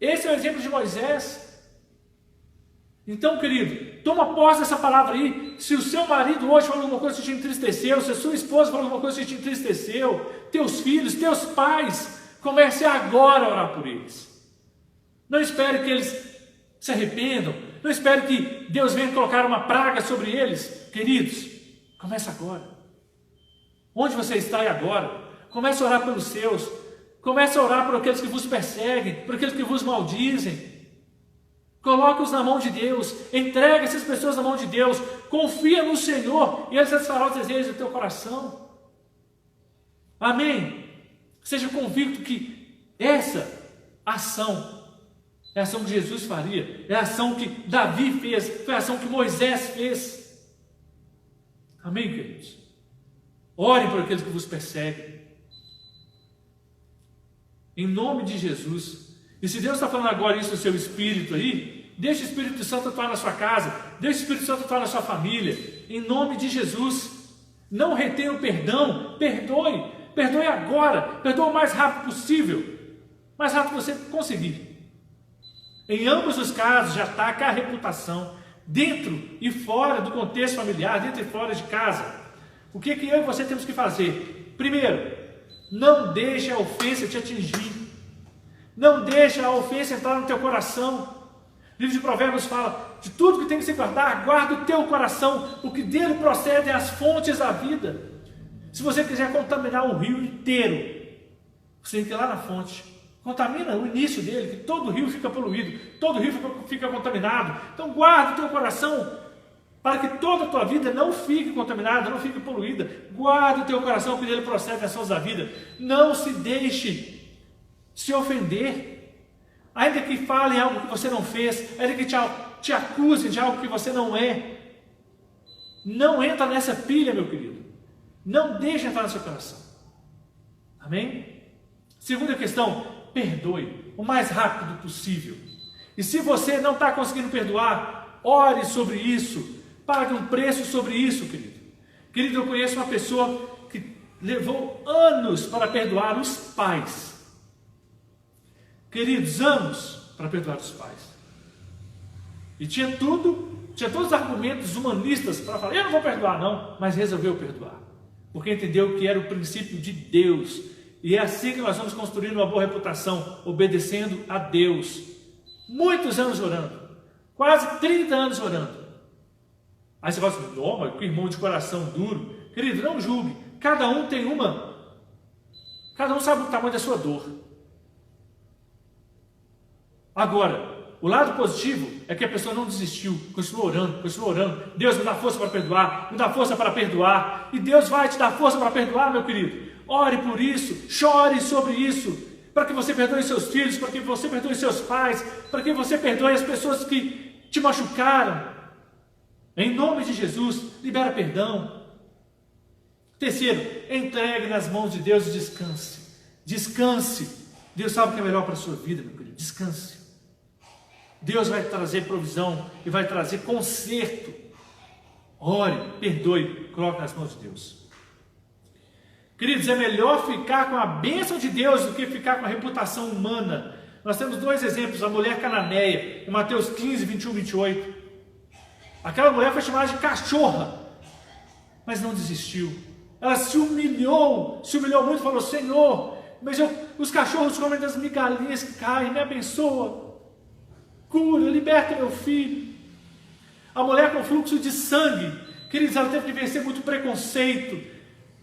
Esse é o exemplo de Moisés. Então, querido, toma posse dessa palavra aí. Se o seu marido hoje falou alguma coisa que te entristeceu, se a sua esposa falou alguma coisa que te entristeceu, teus filhos, teus pais, comece agora a orar por eles. Não espere que eles se arrependam, não espere que Deus venha colocar uma praga sobre eles. Queridos, comece agora. Onde você está aí agora? Comece a orar pelos seus. Comece a orar por aqueles que vos perseguem, por aqueles que vos maldizem. Coloque-os na mão de Deus. Entregue essas pessoas na mão de Deus. Confia no Senhor e Ele satisfará os desejos do teu coração. Amém? Seja convicto que essa ação é a ação que Jesus faria, é a ação que Davi fez, foi a ação que Moisés fez. Amém, queridos? Orem por aqueles que vos perseguem. Em nome de Jesus. E se Deus está falando agora isso no seu espírito aí, deixe o Espírito Santo atuar na sua casa, deixe o Espírito Santo atuar na sua família. Em nome de Jesus. Não retenha o perdão, perdoe. Perdoe agora, perdoe o mais rápido possível. O mais rápido que você conseguir. Em ambos os casos, já ataca a reputação, dentro e fora do contexto familiar, dentro e fora de casa. O que eu e você temos que fazer? Primeiro, não deixe a ofensa te atingir. Não deixe a ofensa entrar no teu coração. O livro de Provérbios fala, de tudo que tem que se guardar, guarda o teu coração, porque dele procedem as fontes da vida. Se você quiser contaminar um rio inteiro, você tem que ir lá na fonte. Contamina o início dele, que todo rio fica poluído, todo rio fica contaminado. Então guarda o teu coração, para que toda a tua vida não fique contaminada, não fique poluída. Guarda o teu coração, que dele procede as fontes da vida. Não se deixe se ofender, ainda que falem algo que você não fez, ainda que te acusem de algo que você não é. Não entra nessa pilha, meu querido. Não deixe entrar no seu coração. Amém? Segunda questão, perdoe o mais rápido possível. E se você não está conseguindo perdoar, ore sobre isso, pague um preço sobre isso, querido. Querido, eu conheço uma pessoa que levou anos para perdoar os pais. Queridos, anos para perdoar os pais. E tinha todos os argumentos humanistas para falar, eu não vou perdoar não, mas resolveu perdoar. Porque entendeu que era o princípio de Deus. E é assim que nós vamos construindo uma boa reputação, obedecendo a Deus. Muitos anos orando, quase 30 anos orando. Aí você fala assim, não, mas que irmão de coração duro. Querido, não julgue, cada um sabe o tamanho da sua dor. Agora, o lado positivo é que a pessoa não desistiu, continua orando. Deus me dá força para perdoar, me dá força para perdoar. E Deus vai te dar força para perdoar, meu querido. Ore por isso, chore sobre isso, para que você perdoe seus filhos, para que você perdoe seus pais, para que você perdoe as pessoas que te machucaram. Em nome de Jesus, libera perdão. Terceiro, entregue nas mãos de Deus e descanse. Descanse. Deus sabe o que é melhor para a sua vida, meu querido. Descanse. Deus vai trazer provisão e vai trazer conserto. Ore, perdoe, coloque nas mãos de Deus. Queridos, é melhor ficar com a bênção de Deus do que ficar com a reputação humana. Nós temos dois exemplos, a mulher cananeia, em Mateus 15, 21, 28. Aquela mulher foi chamada de cachorra, mas não desistiu. Ela se humilhou muito, falou: Senhor, mas os cachorros comem das migalhinhas que caem, me abençoa, cura, liberta meu filho. A mulher com fluxo de sangue, queridos, ela teve que vencer muito preconceito.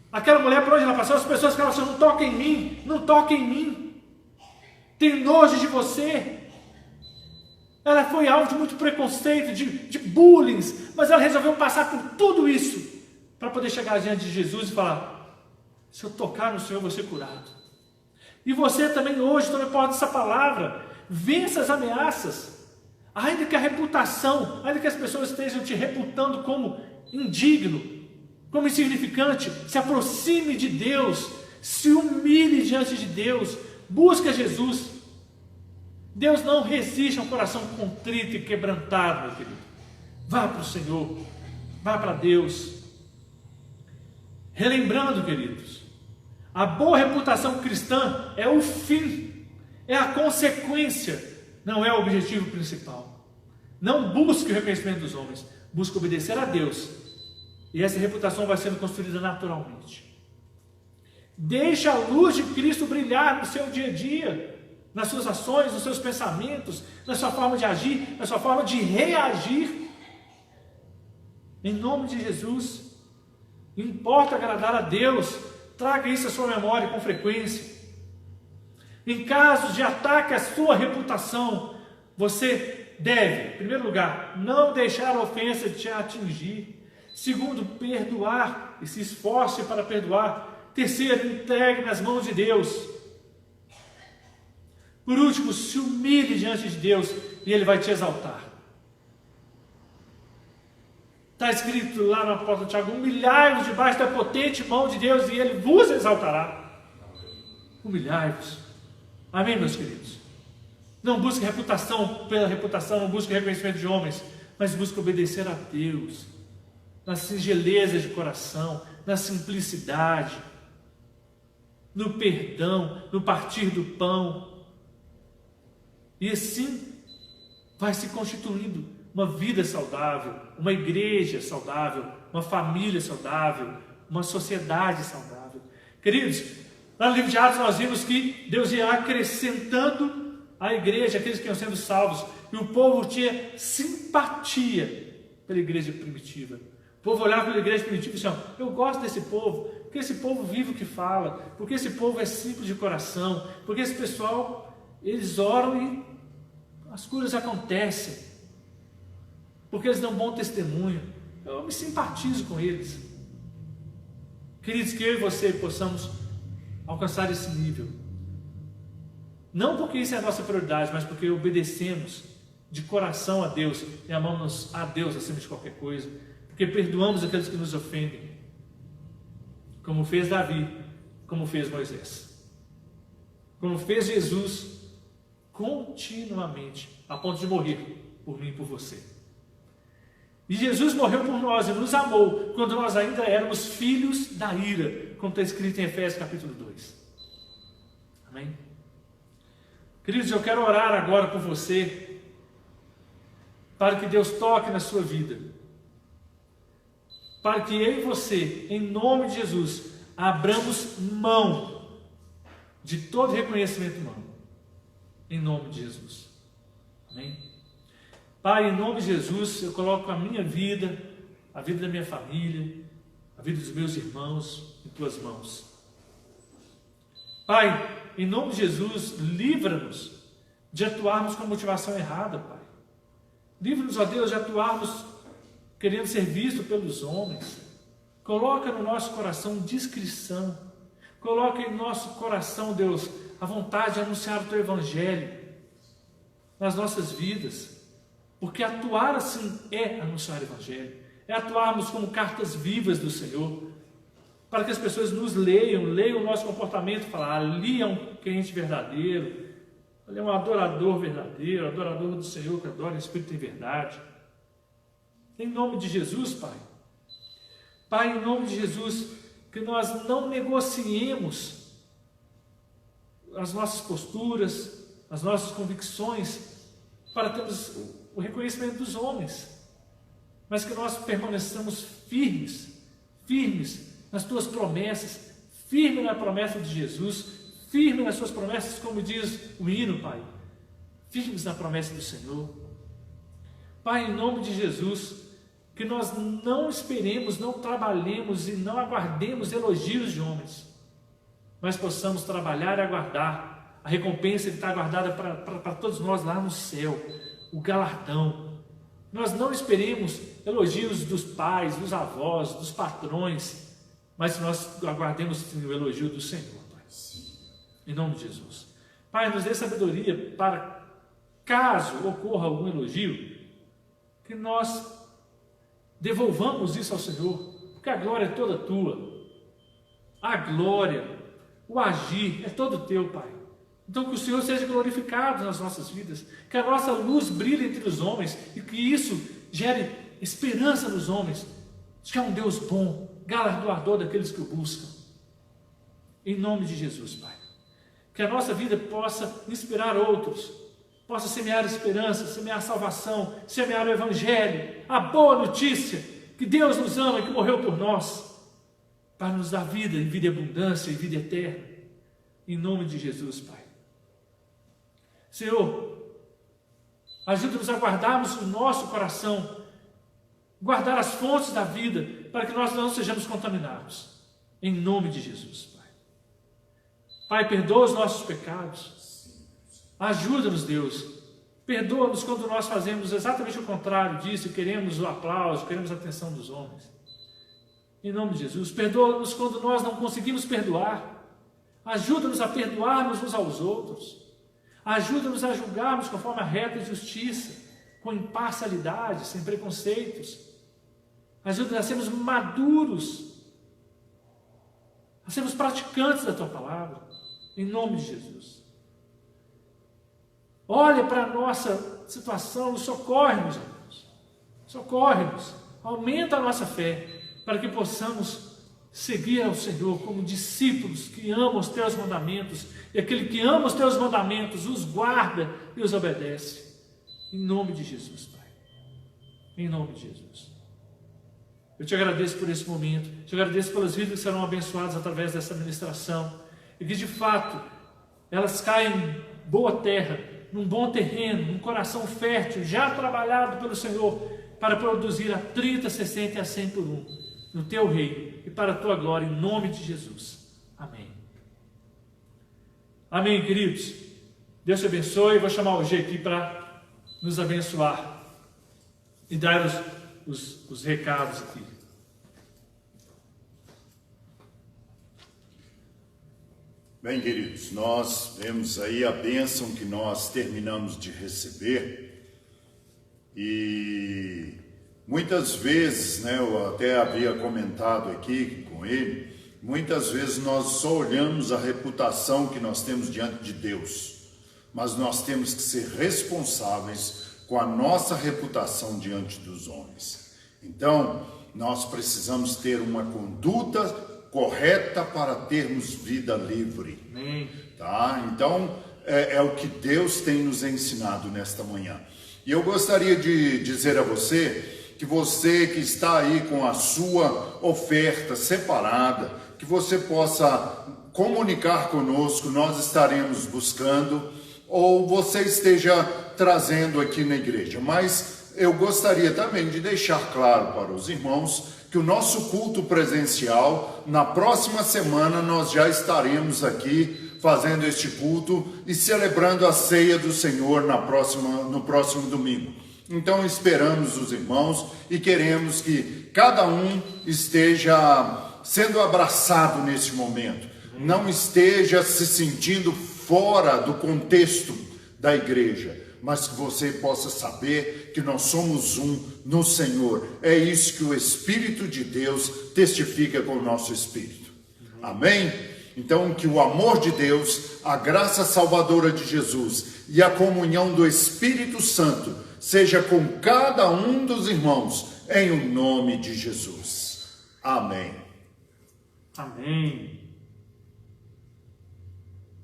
Aquela mulher, por onde ela passou, as pessoas ficavam assim: não toca em mim, não toca em mim, tem nojo de você. Ela foi alvo de muito preconceito, de bullying, mas ela resolveu passar por tudo isso para poder chegar diante de Jesus e falar: se eu tocar no Senhor, eu vou ser curado. E você também hoje tome posse dessa palavra, vença as ameaças, ainda que a reputação, ainda que as pessoas estejam te reputando como indigno, como insignificante, se aproxime de Deus, se humilhe diante de Deus, busque Jesus. Deus não resiste a um coração contrito e quebrantado, meu querido. Vá para o Senhor, vá para Deus. Relembrando, queridos, a boa reputação cristã é o fim, é a consequência, não é o objetivo principal. Não busque o reconhecimento dos homens, busque obedecer a Deus, e essa reputação vai sendo construída naturalmente. Deixe a luz de Cristo brilhar no seu dia a dia, nas suas ações, nos seus pensamentos, na sua forma de agir, na sua forma de reagir. Em nome de Jesus, importa agradar a Deus, traga isso à sua memória com frequência. Em casos de ataque à sua reputação, você deve, em primeiro lugar, não deixar a ofensa te atingir. Segundo, perdoar e se esforce para perdoar. Terceiro, entregue nas mãos de Deus. Por último, se humilhe diante de Deus e Ele vai te exaltar. Está escrito lá no apóstolo Tiago: humilhai-vos debaixo da potente mão de Deus e Ele vos exaltará. Humilhai-vos. Amém, meus queridos? Não busque reputação pela reputação, não busque reconhecimento de homens, mas busque obedecer a Deus, na singeleza de coração, na simplicidade, no perdão, no partir do pão. E assim vai se constituindo uma vida saudável, uma igreja saudável, uma família saudável, uma sociedade saudável. Queridos, lá no livro de Atos nós vimos que Deus ia acrescentando à igreja aqueles que iam sendo salvos, e o povo tinha simpatia pela igreja primitiva. O povo olhava pela igreja primitiva e dizia: eu gosto desse povo, porque esse povo vive o que fala, porque esse povo é simples de coração, porque esse pessoal, eles oram e as curas acontecem, porque eles dão bom testemunho. Eu me simpatizo com eles. Queridos, que eu e você possamos alcançar esse nível, não porque isso é a nossa prioridade, mas porque obedecemos de coração a Deus e amamos a Deus acima de qualquer coisa, porque perdoamos aqueles que nos ofendem, como fez Davi, como fez Moisés, como fez Jesus continuamente, a ponto de morrer por mim e por você. E Jesus morreu por nós e nos amou quando nós ainda éramos filhos da ira, como está escrito em Efésios capítulo 2. Amém? Queridos, eu quero orar agora por você, para que Deus toque na sua vida, para que eu e você, em nome de Jesus, abramos mão de todo reconhecimento humano, em nome de Jesus. Amém? Pai, em nome de Jesus, eu coloco a minha vida, a vida da minha família, a vida dos meus irmãos em tuas mãos. Pai, em nome de Jesus, livra-nos de atuarmos com motivação errada, Pai. Livra-nos, ó Deus, de atuarmos querendo ser visto pelos homens. Coloca no nosso coração discrição. Coloca em nosso coração, Deus, a vontade de anunciar o Teu Evangelho nas nossas vidas. Porque atuar assim é anunciar o Evangelho. é atuarmos como cartas vivas do Senhor, para que as pessoas nos leiam o nosso comportamento, falar, ali é um crente verdadeiro, ali é um adorador verdadeiro, adorador do Senhor, que adora em espírito e em verdade. Em nome de Jesus, Pai. Pai, em nome de Jesus, que nós não negociemos as nossas posturas, as nossas convicções, para termos o reconhecimento dos homens, mas que nós permaneçamos firmes nas tuas promessas, firme na promessa de Jesus, firme nas suas promessas, como diz o hino, Pai, firmes na promessa do Senhor. Pai, em nome de Jesus, que nós não esperemos, não trabalhemos e não aguardemos elogios de homens, mas possamos trabalhar e aguardar a recompensa que está aguardada para todos nós lá no céu, o galardão. Nós não esperemos elogios dos pais, dos avós, dos patrões, mas nós aguardemos sim, o elogio do Senhor, Pai. Em nome de Jesus. Pai, nos dê sabedoria para, caso ocorra algum elogio, que nós devolvamos isso ao Senhor, porque a glória é toda tua. A glória, o agir é todo teu, Pai. Então que o Senhor seja glorificado nas nossas vidas, que a nossa luz brilhe entre os homens e que isso gere esperança nos homens, de que é um Deus bom, galardoador daqueles que o buscam. Em nome de Jesus, Pai. Que a nossa vida possa inspirar outros, possa semear esperança, semear salvação, semear o Evangelho, a boa notícia, que Deus nos ama e que morreu por nós, para nos dar vida, e vida e abundância, e vida eterna. Em nome de Jesus, Pai. Senhor, ajuda-nos a guardarmos o nosso coração, guardar as fontes da vida, para que nós não sejamos contaminados. Em nome de Jesus, Pai. Pai, perdoa os nossos pecados. Ajuda-nos, Deus. Perdoa-nos quando nós fazemos exatamente o contrário disso, queremos o aplauso, queremos a atenção dos homens. Em nome de Jesus, perdoa-nos quando nós não conseguimos perdoar. Ajuda-nos a perdoarmos uns aos outros. Ajuda-nos a julgarmos conforme a reta justiça, com imparcialidade, sem preconceitos. Ajuda-nos a sermos maduros, a sermos praticantes da Tua palavra, em nome de Jesus. Olha para a nossa situação, socorre-nos, Deus. Socorre-nos, aumenta a nossa fé, para que possamos seguir ao Senhor como discípulos que amam os Teus mandamentos, e aquele que ama os Teus mandamentos os guarda e os obedece. Em nome de Jesus, Pai. Em nome de Jesus. Eu te agradeço por esse momento, te agradeço pelas vidas que serão abençoadas através dessa ministração, e que de fato elas caem em boa terra, num bom terreno, num coração fértil, já trabalhado pelo Senhor, para produzir a 30, 60 e a 100 por um, no Teu reino e para a Tua glória, em nome de Jesus. Amém. Amém, queridos. Deus te abençoe. Eu vou chamar o G aqui para nos abençoar e dar os recados aqui. Bem, queridos, nós vemos aí a bênção que nós terminamos de receber e muitas vezes, né, eu até havia comentado aqui com ele, muitas vezes nós só olhamos a reputação que nós temos diante de Deus, mas nós temos que ser responsáveis com a nossa reputação diante dos homens. Então, nós precisamos ter uma conduta correta para termos vida livre. Amém. Tá? Então, é o que Deus tem nos ensinado nesta manhã. E eu gostaria de dizer a você que está aí com a sua oferta separada, que você possa comunicar conosco, nós estaremos buscando, ou você esteja trazendo aqui na igreja. Mas eu gostaria também de deixar claro para os irmãos que o nosso culto presencial, na próxima semana nós já estaremos aqui fazendo este culto e celebrando a ceia do Senhor no próximo domingo. Então esperamos os irmãos e queremos que cada um esteja sendo abraçado nesse momento, não esteja se sentindo fora do contexto da igreja, mas que você possa saber que nós somos um no Senhor. É isso que o Espírito de Deus testifica com o nosso espírito. Amém? Então, que o amor de Deus, a graça salvadora de Jesus e a comunhão do Espírito Santo seja com cada um dos irmãos, em o nome de Jesus. Amém. Amém.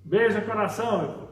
Beijo no coração, meu povo.